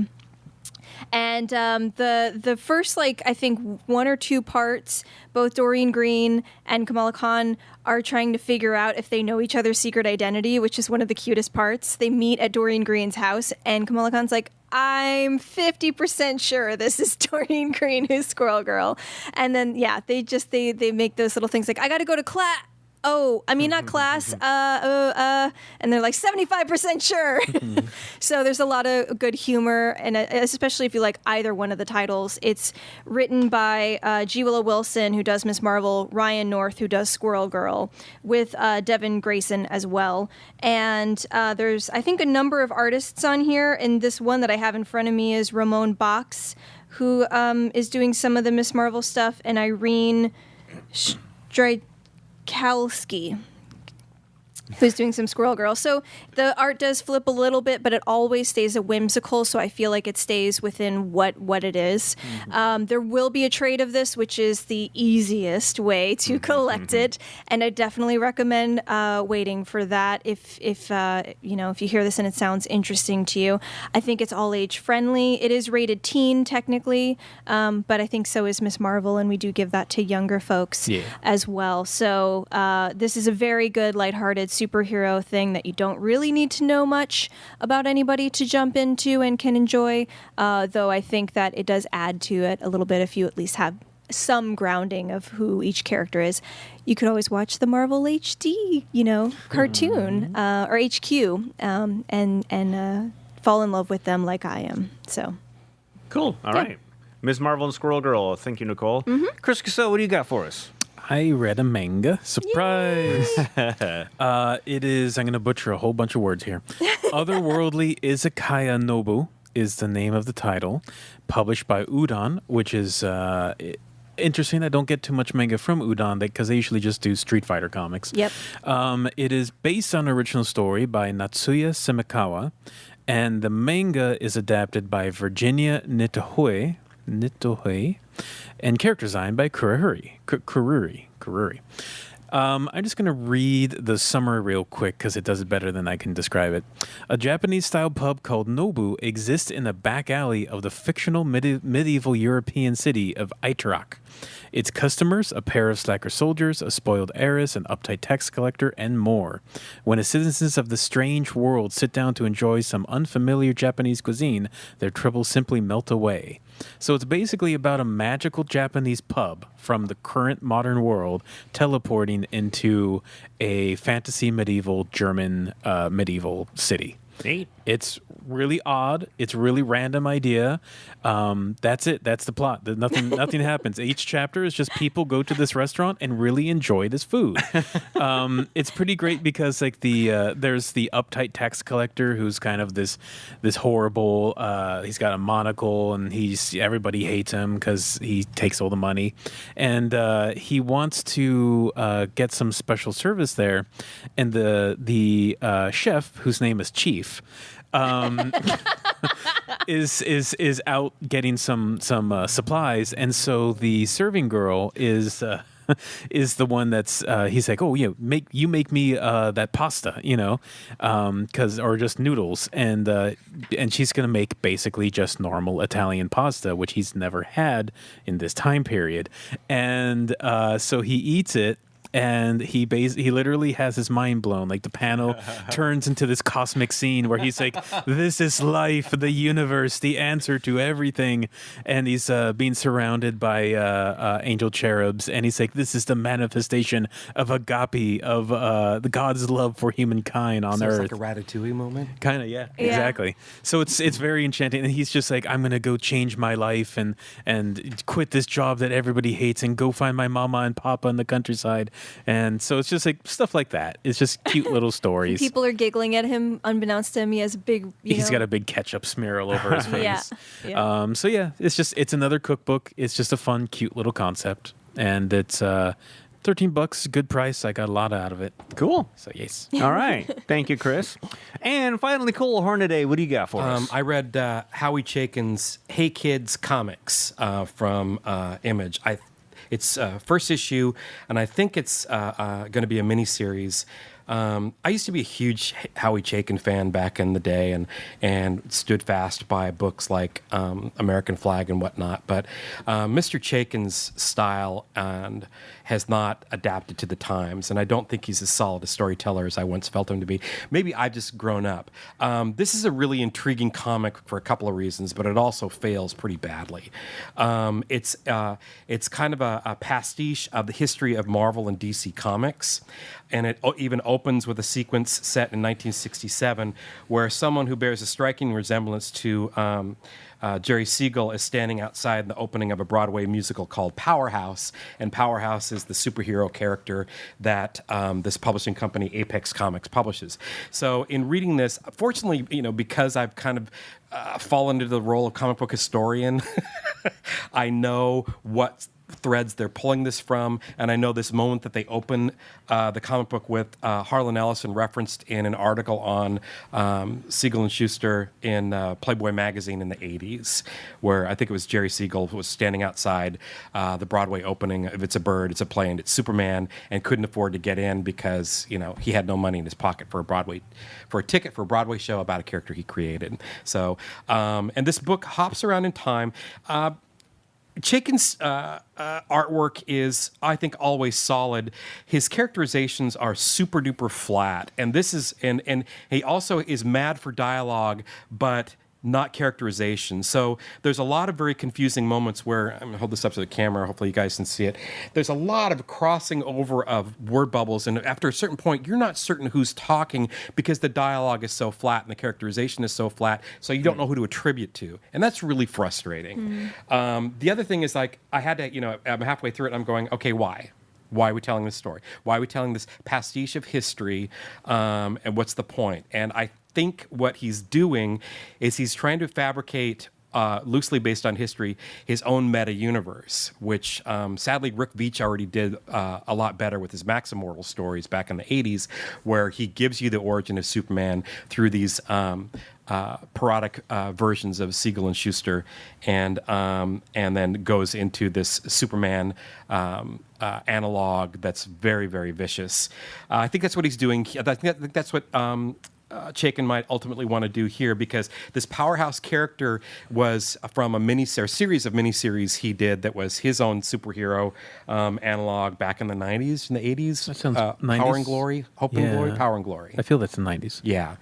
Speaker 4: And the first, I think 1 or 2 parts, both Doreen Green and Kamala Khan are trying to figure out if they know each other's secret identity, which is one of the cutest parts. They meet at Doreen Green's house, and Kamala Khan's like, "I'm 50% sure this is Doreen Green who's Squirrel Girl." And then, they make those little things like, "I got to go to class. Oh, I mean, not class, and they're like 75% sure. So there's a lot of good humor, and especially if you like either one of the titles. It's written by G. Willow Wilson, who does Miss Marvel, Ryan North, who does Squirrel Girl, with Devin Grayson as well. And there's, I think, a number of artists on here, and this one that I have in front of me is Ramon Box, who is doing some of the Miss Marvel stuff, and Irene Kalski. who's doing some Squirrel Girl. So the art does flip a little bit, but it always stays a whimsical, so I feel like it stays within what it is. There will be a trade of this, which is the easiest way to collect it, and I definitely recommend waiting for that. If you hear this and it sounds interesting to you, I think it's all age friendly. It is rated teen technically, but I think so is Miss Marvel, and we do give that to younger folks as well. So this is a very good, lighthearted superhero thing that you don't really need to know much about anybody to jump into and can enjoy, though I think that it does add to it a little bit if you at least have some grounding of who each character is. You could always watch the Marvel HD, cartoon or HQ, and fall in love with them like I am. So
Speaker 1: cool. All right. Ms. Marvel and Squirrel Girl. Thank you, Nicole. Chris Cassell, what do you got for us?
Speaker 3: I read a manga. Surprise! It is, I'm going to butcher a whole bunch of words here. Otherworldly Izakaya Nobu is the name of the title. Published by Udon, which is interesting. I don't get too much manga from Udon because they usually just do Street Fighter comics.
Speaker 4: Yep.
Speaker 3: It is based on an original story by Natsuya Semikawa, and the manga is adapted by Virginia Nitohue, and character design by Kururi. I'm just going to read the summary real quick because it does it better than I can describe it. A Japanese-style pub called Nobu exists in the back alley of the fictional medieval European city of Aitarok. Its customers, a pair of slacker soldiers, a spoiled heiress, an uptight tax collector, and more. When the citizens of the strange world sit down to enjoy some unfamiliar Japanese cuisine, their troubles simply melt away. So it's basically about a magical Japanese pub from the current modern world teleporting into a fantasy medieval German medieval city.
Speaker 1: Neat.
Speaker 3: It's really odd. It's a really random idea. That's it. That's the plot. Nothing happens. Each chapter is just people go to this restaurant and really enjoy this food. It's pretty great because like there's the uptight tax collector who's kind of this horrible. He's got a monocle and everybody hates him because he takes all the money, and he wants to get some special service there, and the chef, whose name is Chief, is out getting some supplies, and so the serving girl is the one that's he's like, oh yeah, make me that pasta, or just noodles, and she's gonna make basically just normal Italian pasta, which he's never had in this time period, and so he eats it. And he literally has his mind blown. Like the panel turns into this cosmic scene where he's like, "This is life, the universe, the answer to everything." And he's being surrounded by angel cherubs, and he's like, "This is the manifestation of agape, of the God's love for humankind on Earth."
Speaker 2: It's like a Ratatouille moment.
Speaker 3: Kind of, yeah, exactly. So it's very enchanting, and he's just like, "I'm gonna go change my life and quit this job that everybody hates and go find my mama and papa in the countryside." And so it's just like stuff like that. It's just cute little stories.
Speaker 4: People are giggling at him. Unbeknownst to him, he has a big.
Speaker 3: He's got a big ketchup smear all over his face.
Speaker 4: Yeah.
Speaker 3: So yeah, it's another cookbook. It's just a fun, cute little concept, and it's $13, good price. I got a lot out of it.
Speaker 1: Cool.
Speaker 3: So yes.
Speaker 1: All right. Thank you, Chris. And finally, Cole Hornaday, what do you got for us?
Speaker 2: I read Howie Chaykin's Hey Kids comics from Image. It's first issue, and I think it's going to be a miniseries. I used to be a huge Howie Chaykin fan back in the day, and stood fast by books like American Flag and whatnot. But Mr. Chaykin's style has not adapted to the times, and I don't think he's as solid a storyteller as I once felt him to be. Maybe I've just grown up. This is a really intriguing comic for a couple of reasons, but it also fails pretty badly. It's kind of a pastiche of the history of Marvel and DC Comics, and it even opens with a sequence set in 1967 where someone who bears a striking resemblance to Jerry Siegel is standing outside in the opening of a Broadway musical called Powerhouse, and Powerhouse is the superhero character that this publishing company, Apex Comics, publishes. So in reading this, fortunately, because I've kind of fallen into the role of comic book historian, I know what threads they're pulling this from. And I know this moment that they open the comic book with Harlan Ellison referenced in an article on Siegel and Schuster in Playboy magazine in the 80s, where I think it was Jerry Siegel who was standing outside the Broadway opening of It's a Bird, It's a Play, and It's Superman, and couldn't afford to get in because, he had no money in his pocket for a ticket for a Broadway show about a character he created. So, and this book hops around in time. Chaikin's artwork is, I think, always solid. His characterizations are super duper flat, and this is, and he also is mad for dialogue, but not characterization. So there's a lot of very confusing moments where, I'm gonna hold this up to the camera, hopefully you guys can see it. There's a lot of crossing over of word bubbles, and after a certain point, you're not certain who's talking because the dialogue is so flat and the characterization is so flat, so you don't know who to attribute to. And that's really frustrating. The other thing is, like, I had to, I'm halfway through it, and I'm going, okay, why? Why are we telling this story? Why are we telling this pastiche of history? And what's the point? And I think what he's doing is he's trying to fabricate, loosely based on history, his own meta-universe, which sadly Rick Veitch already did a lot better with his Max Immortal stories back in the 80s, where he gives you the origin of Superman through these parodic versions of Siegel and Schuster, and then goes into this Superman analog that's very, very vicious. I think that's what he's doing. I think that's what Chaikin might ultimately want to do here, because this powerhouse character was from a series of miniseries he did that was his own superhero analog back in the 90s, in the 80s.
Speaker 3: That sounds 90s.
Speaker 2: Power and Glory, Hope and Glory, Power and Glory.
Speaker 3: I feel that's the 90s.
Speaker 2: Yeah.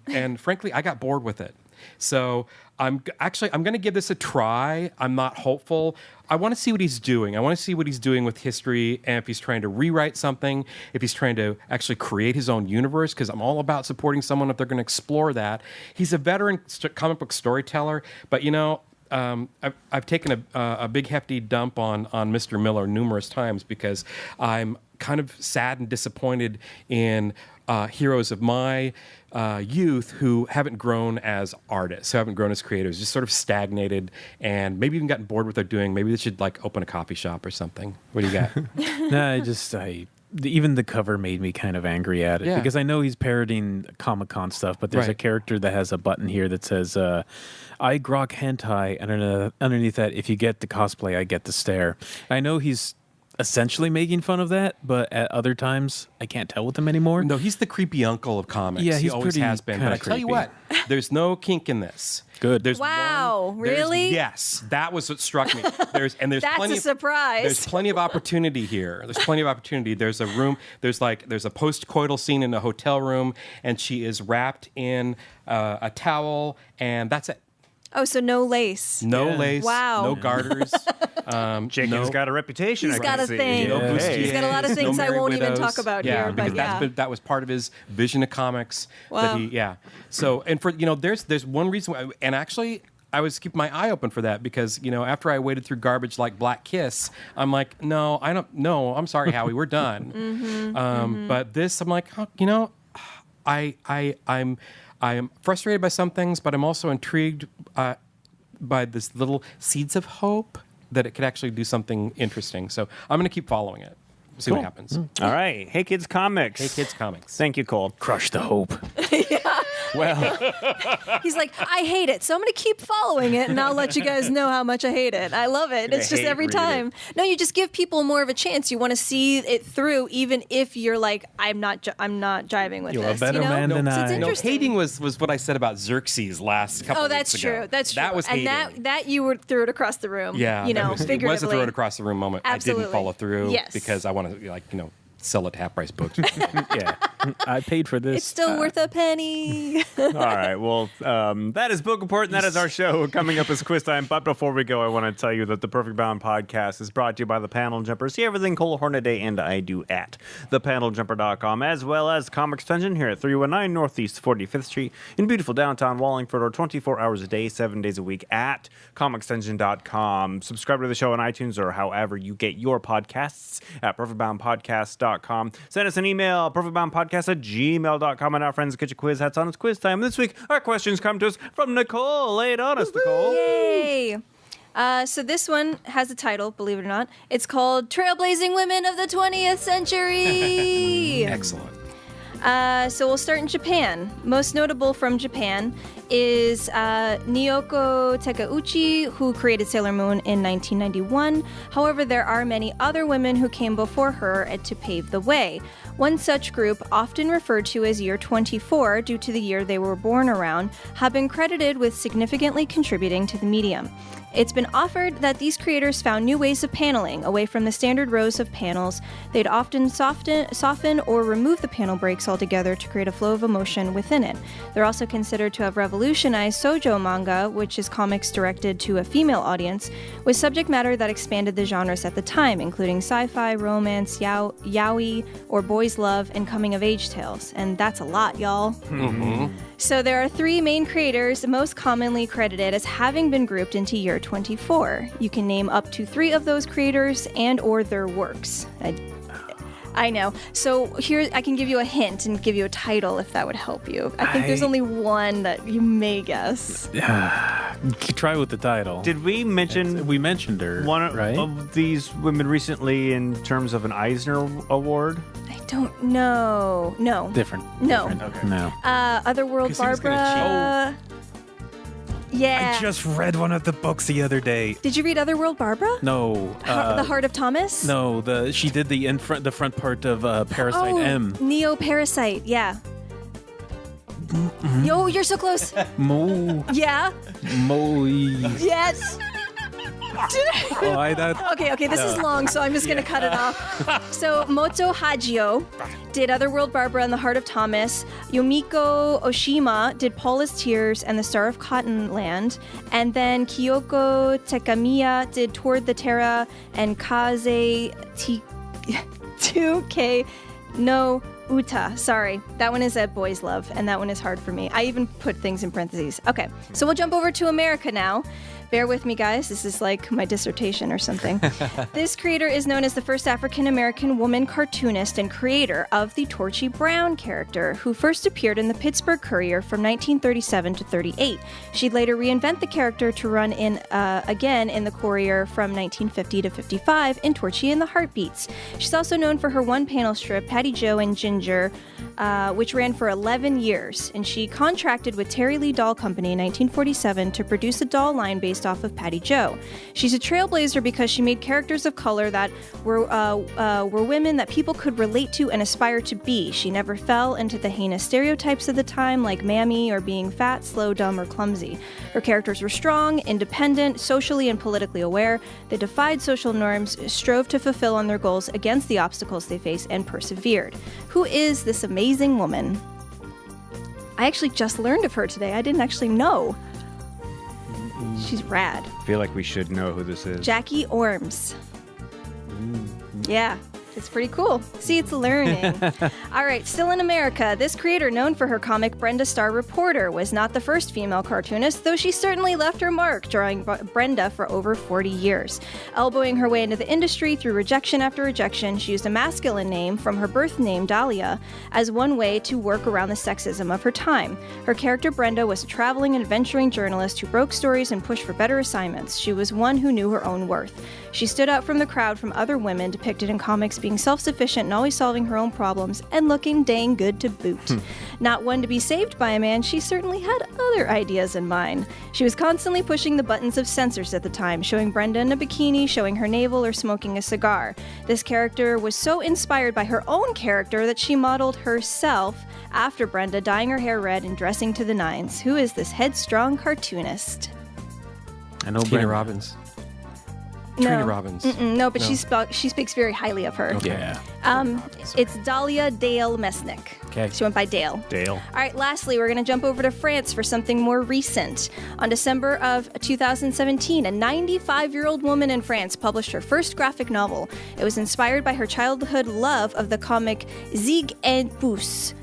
Speaker 2: And frankly, I got bored with it. So I'm going to give this a try. I'm not hopeful. I want to see what he's doing. I want to see what he's doing with history, and if he's trying to rewrite something, if he's trying to actually create his own universe, because I'm all about supporting someone if they're going to explore that. He's a veteran comic book storyteller, but I've taken a big hefty dump on Mr. Miller numerous times because I'm kind of sad and disappointed in heroes of my youth who haven't grown as artists, who haven't grown as creators, just sort of stagnated and maybe even gotten bored with what they're doing. Maybe they should open a coffee shop or something. What do you got?
Speaker 3: No, even the cover made me kind of angry at it, because I know he's parodying Comic-Con stuff, but there's a character that has a button here that says, I grok hentai, and underneath that, if you get the cosplay, I get the stare. I know he's essentially making fun of that, but at other times I can't tell with him anymore.
Speaker 2: No, he's the creepy uncle of comics.
Speaker 3: Yeah,
Speaker 2: he always has been. But I tell you what, there's no kink in this.
Speaker 3: Good.
Speaker 4: Really?
Speaker 2: Yes, that was what struck me. There's
Speaker 4: That's
Speaker 2: plenty
Speaker 4: a surprise.
Speaker 2: There's plenty of opportunity here. There's a room. There's a post-coital scene in a hotel room, and she is wrapped in a towel, and that's it.
Speaker 4: Oh, so no lace.
Speaker 2: No lace.
Speaker 4: Wow.
Speaker 2: No garters.
Speaker 1: Chaikin's got a reputation.
Speaker 4: He's
Speaker 1: I
Speaker 4: got
Speaker 1: can
Speaker 4: a
Speaker 1: see.
Speaker 4: thing.
Speaker 2: No bustiers,
Speaker 4: He's got a lot of things
Speaker 2: no
Speaker 4: I
Speaker 2: Merry
Speaker 4: won't even
Speaker 2: Widows.
Speaker 4: talk about here.
Speaker 2: Because
Speaker 4: But
Speaker 2: that was part of his vision of comics.
Speaker 4: Wow.
Speaker 2: So, and for there's one reason why, and actually I was keeping my eye open for that, because after I waded through garbage like Black Kiss, I'm like, no, I don't. No, I'm sorry, Howie, we're done. But this, I'm like, I'm frustrated by some things, but I'm also intrigued by this little seeds of hope that it could actually do something interesting. So I'm going to keep following it. See what happens.
Speaker 1: All right. Hey Kids Comics.
Speaker 2: Hey Kids Comics.
Speaker 1: Thank you, Cole.
Speaker 3: Crush the hope.
Speaker 1: Well,
Speaker 4: he's like, I hate it, so I'm going to keep following it, and I'll let you guys know how much I hate it. I love it. It's just
Speaker 1: hate
Speaker 4: every
Speaker 1: read it.
Speaker 4: time. No, you just give people more of a chance. You want to see it through, even if you're like, I'm not jiving with
Speaker 3: You're a
Speaker 4: this.
Speaker 3: better man than
Speaker 4: So
Speaker 3: I.
Speaker 4: it's
Speaker 3: No,
Speaker 4: interesting.
Speaker 2: Hating was what I said about Xerxes last couple
Speaker 4: Oh,
Speaker 2: of
Speaker 4: that's
Speaker 2: weeks ago.
Speaker 4: true. That's true.
Speaker 2: That was hating.
Speaker 4: And that you threw it across the room.
Speaker 2: Yeah,
Speaker 4: You know,
Speaker 2: it was a
Speaker 4: figuratively.
Speaker 2: throw it across the room moment. I
Speaker 4: Absolutely.
Speaker 2: didn't follow through
Speaker 4: Yes.
Speaker 2: because I want to sell it half price books.
Speaker 3: Yeah, I paid for this.
Speaker 4: It's still worth a penny.
Speaker 1: all right. Well, that is Book Report, and that is our show. Coming up is quiz time. But before we go, I want to tell you that the Perfect Bound podcast is brought to you by the Panel Jumper. See everything Cole Hornaday and I do at thepaneljumper.com, as well as Comics Dungeon here at 319 Northeast 45th Street in beautiful downtown Wallingford, or 24 hours a day, 7 days a week at comicsdungeon.com. Subscribe to the show on iTunes or however you get your podcasts at perfectboundpodcast.com. Send us an email, perfectboundpodcast@gmail.com. And our friends get your quiz hats on. It's quiz time. This week, our questions come to us from Nicole. Lay it on us, Nicole.
Speaker 4: Yay! So this one has a title, believe it or not. It's called Trailblazing Women of the 20th Century.
Speaker 2: Excellent.
Speaker 4: So we'll start in Japan. Most notable from Japan is Nyoko Takeuchi, who created Sailor Moon in 1991. However, there are many other women who came before her to pave the way. One such group, often referred to as Year 24 due to the year they were born around, have been credited with significantly contributing to the medium. It's been offered that these creators found new ways of paneling, away from the standard rows of panels. They'd often soften or remove the panel breaks altogether to create a flow of emotion within it. They're also considered to have revolutionized shoujo manga, which is comics directed to a female audience, with subject matter that expanded the genres at the time, including sci-fi, romance, yaoi, or boys' love, and coming-of-age tales. And that's a lot, y'all.
Speaker 2: Mm-hmm.
Speaker 4: So there are three main creators most commonly credited as having been grouped into Year 24. You can name up to 3 of those creators and or their works. I know. So here I can give you a hint and give you a title if that would help you. I think there's only one that you may guess.
Speaker 3: Try with the title.
Speaker 1: Did we mention
Speaker 3: We mentioned her,
Speaker 1: one
Speaker 3: right?
Speaker 1: of these women recently in terms of an Eisner Award?
Speaker 4: I don't know. No.
Speaker 3: Different.
Speaker 4: No.
Speaker 3: Different.
Speaker 1: Okay.
Speaker 3: No.
Speaker 4: Otherworld
Speaker 2: 'Cause he was gonna
Speaker 4: Barbara. Yeah.
Speaker 3: I just read one of the books the other day.
Speaker 4: Did you read Otherworld Barbara?
Speaker 3: No.
Speaker 4: The Heart of Thomas?
Speaker 3: No, she did the front part of Parasite M.
Speaker 4: Neo Parasite, yeah. Yo, you're so close.
Speaker 3: Mo.
Speaker 4: Yeah. Yes.
Speaker 3: Oh,
Speaker 4: Okay, this is long, so I'm just going to cut it off. So, Moto Hagio did Otherworld Barbara and the Heart of Thomas. Yumiko Oshima did Paula's Tears and the Star of Cottonland. And then Kyoko Takamiya did Toward the Terra and Kaze 2K no Uta. Sorry, that one is at Boys Love, and that one is hard for me. I even put things in parentheses. Okay, so we'll jump over to America now. Bear with me, guys. This is like my dissertation or something. This creator is known as the first African-American woman cartoonist and creator of the Torchy Brown character, who first appeared in the Pittsburgh Courier from 1937 to 38. She'd later reinvent the character to run in again in the Courier from 1950 to 55 in Torchy and the Heartbeats. She's also known for her one-panel strip, Patty Joe and Ginger, which ran for 11 years, and she contracted with Terry Lee Doll Company in 1947 to produce a doll line based off of Patty Joe. She's a trailblazer because she made characters of color that were women that people could relate to and aspire to be. She never fell into the heinous stereotypes of the time, like mammy or being fat, slow, dumb, or clumsy. Her characters were strong, independent, socially and politically aware. They defied social norms, strove to fulfill on their goals against the obstacles they faced, and persevered. Who is this amazing woman? I actually just learned of her today. I didn't actually know. She's rad.
Speaker 1: I feel like we should know who this is.
Speaker 4: Jackie Orms. Yeah, it's pretty cool. See, it's learning. All right, still in America, this creator, known for her comic Brenda Star Reporter, was not the first female cartoonist, though she certainly left her mark, drawing Brenda for over 40 years. Elbowing her way into the industry through rejection after rejection, she used a masculine name from her birth name, Dahlia, as one way to work around the sexism of her time. Her character, Brenda, was a traveling and adventuring journalist who broke stories and pushed for better assignments. She was one who knew her own worth. She stood out from the crowd from other women depicted in comics, being self-sufficient and always solving her own problems and looking dang good to boot. Not one to be saved by a man, she certainly had other ideas in mind. She was constantly pushing the buttons of censors at the time, showing Brenda in a bikini, showing her navel, or smoking a cigar. This character was so inspired by her own character that she modeled herself after Brenda, dyeing her hair red and dressing to the nines. Who is this headstrong cartoonist?
Speaker 3: I know
Speaker 2: Tina
Speaker 3: Brenda.
Speaker 2: Robbins.
Speaker 4: No.
Speaker 2: Trina Robbins.
Speaker 4: No, but she speaks very highly of her.
Speaker 2: Okay.
Speaker 3: Yeah.
Speaker 4: It's Dahlia Dale Mesnick.
Speaker 2: Okay.
Speaker 4: She went by Dale.
Speaker 1: Dale.
Speaker 4: All right, lastly, we're going to jump over to France for something more recent. On December of 2017, a 95-year-old woman in France published her first graphic novel. It was inspired by her childhood love of the comic Zig and Puss.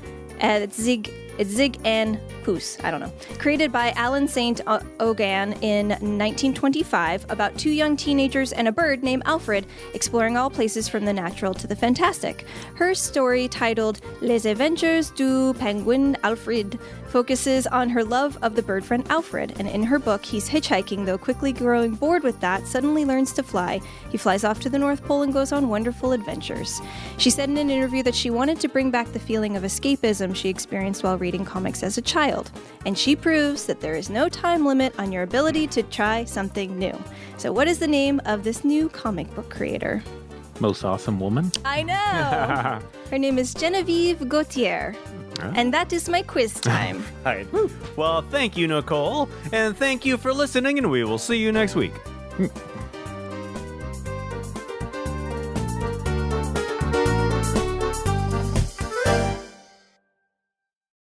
Speaker 4: Zig It's Zig and Poos. I don't know. Created by Alan St. Ogan in 1925 about two young teenagers and a bird named Alfred exploring all places from the natural to the fantastic. Her story, titled Les Aventures du Penguin Alfred, focuses on her love of the bird friend Alfred, and in her book, he's hitchhiking, though quickly growing bored with that, suddenly learns to fly. He flies off to the North Pole and goes on wonderful adventures. She said in an interview that she wanted to bring back the feeling of escapism she experienced while reading comics as a child, and she proves that there is no time limit on your ability to try something new. So what is the name of this new comic book creator?
Speaker 3: Most awesome woman.
Speaker 4: I know! Her name is Genevieve Gautier. And that is my quiz time.
Speaker 1: All right. Well, thank you, Nicole. And thank you for listening, and we will see you next week.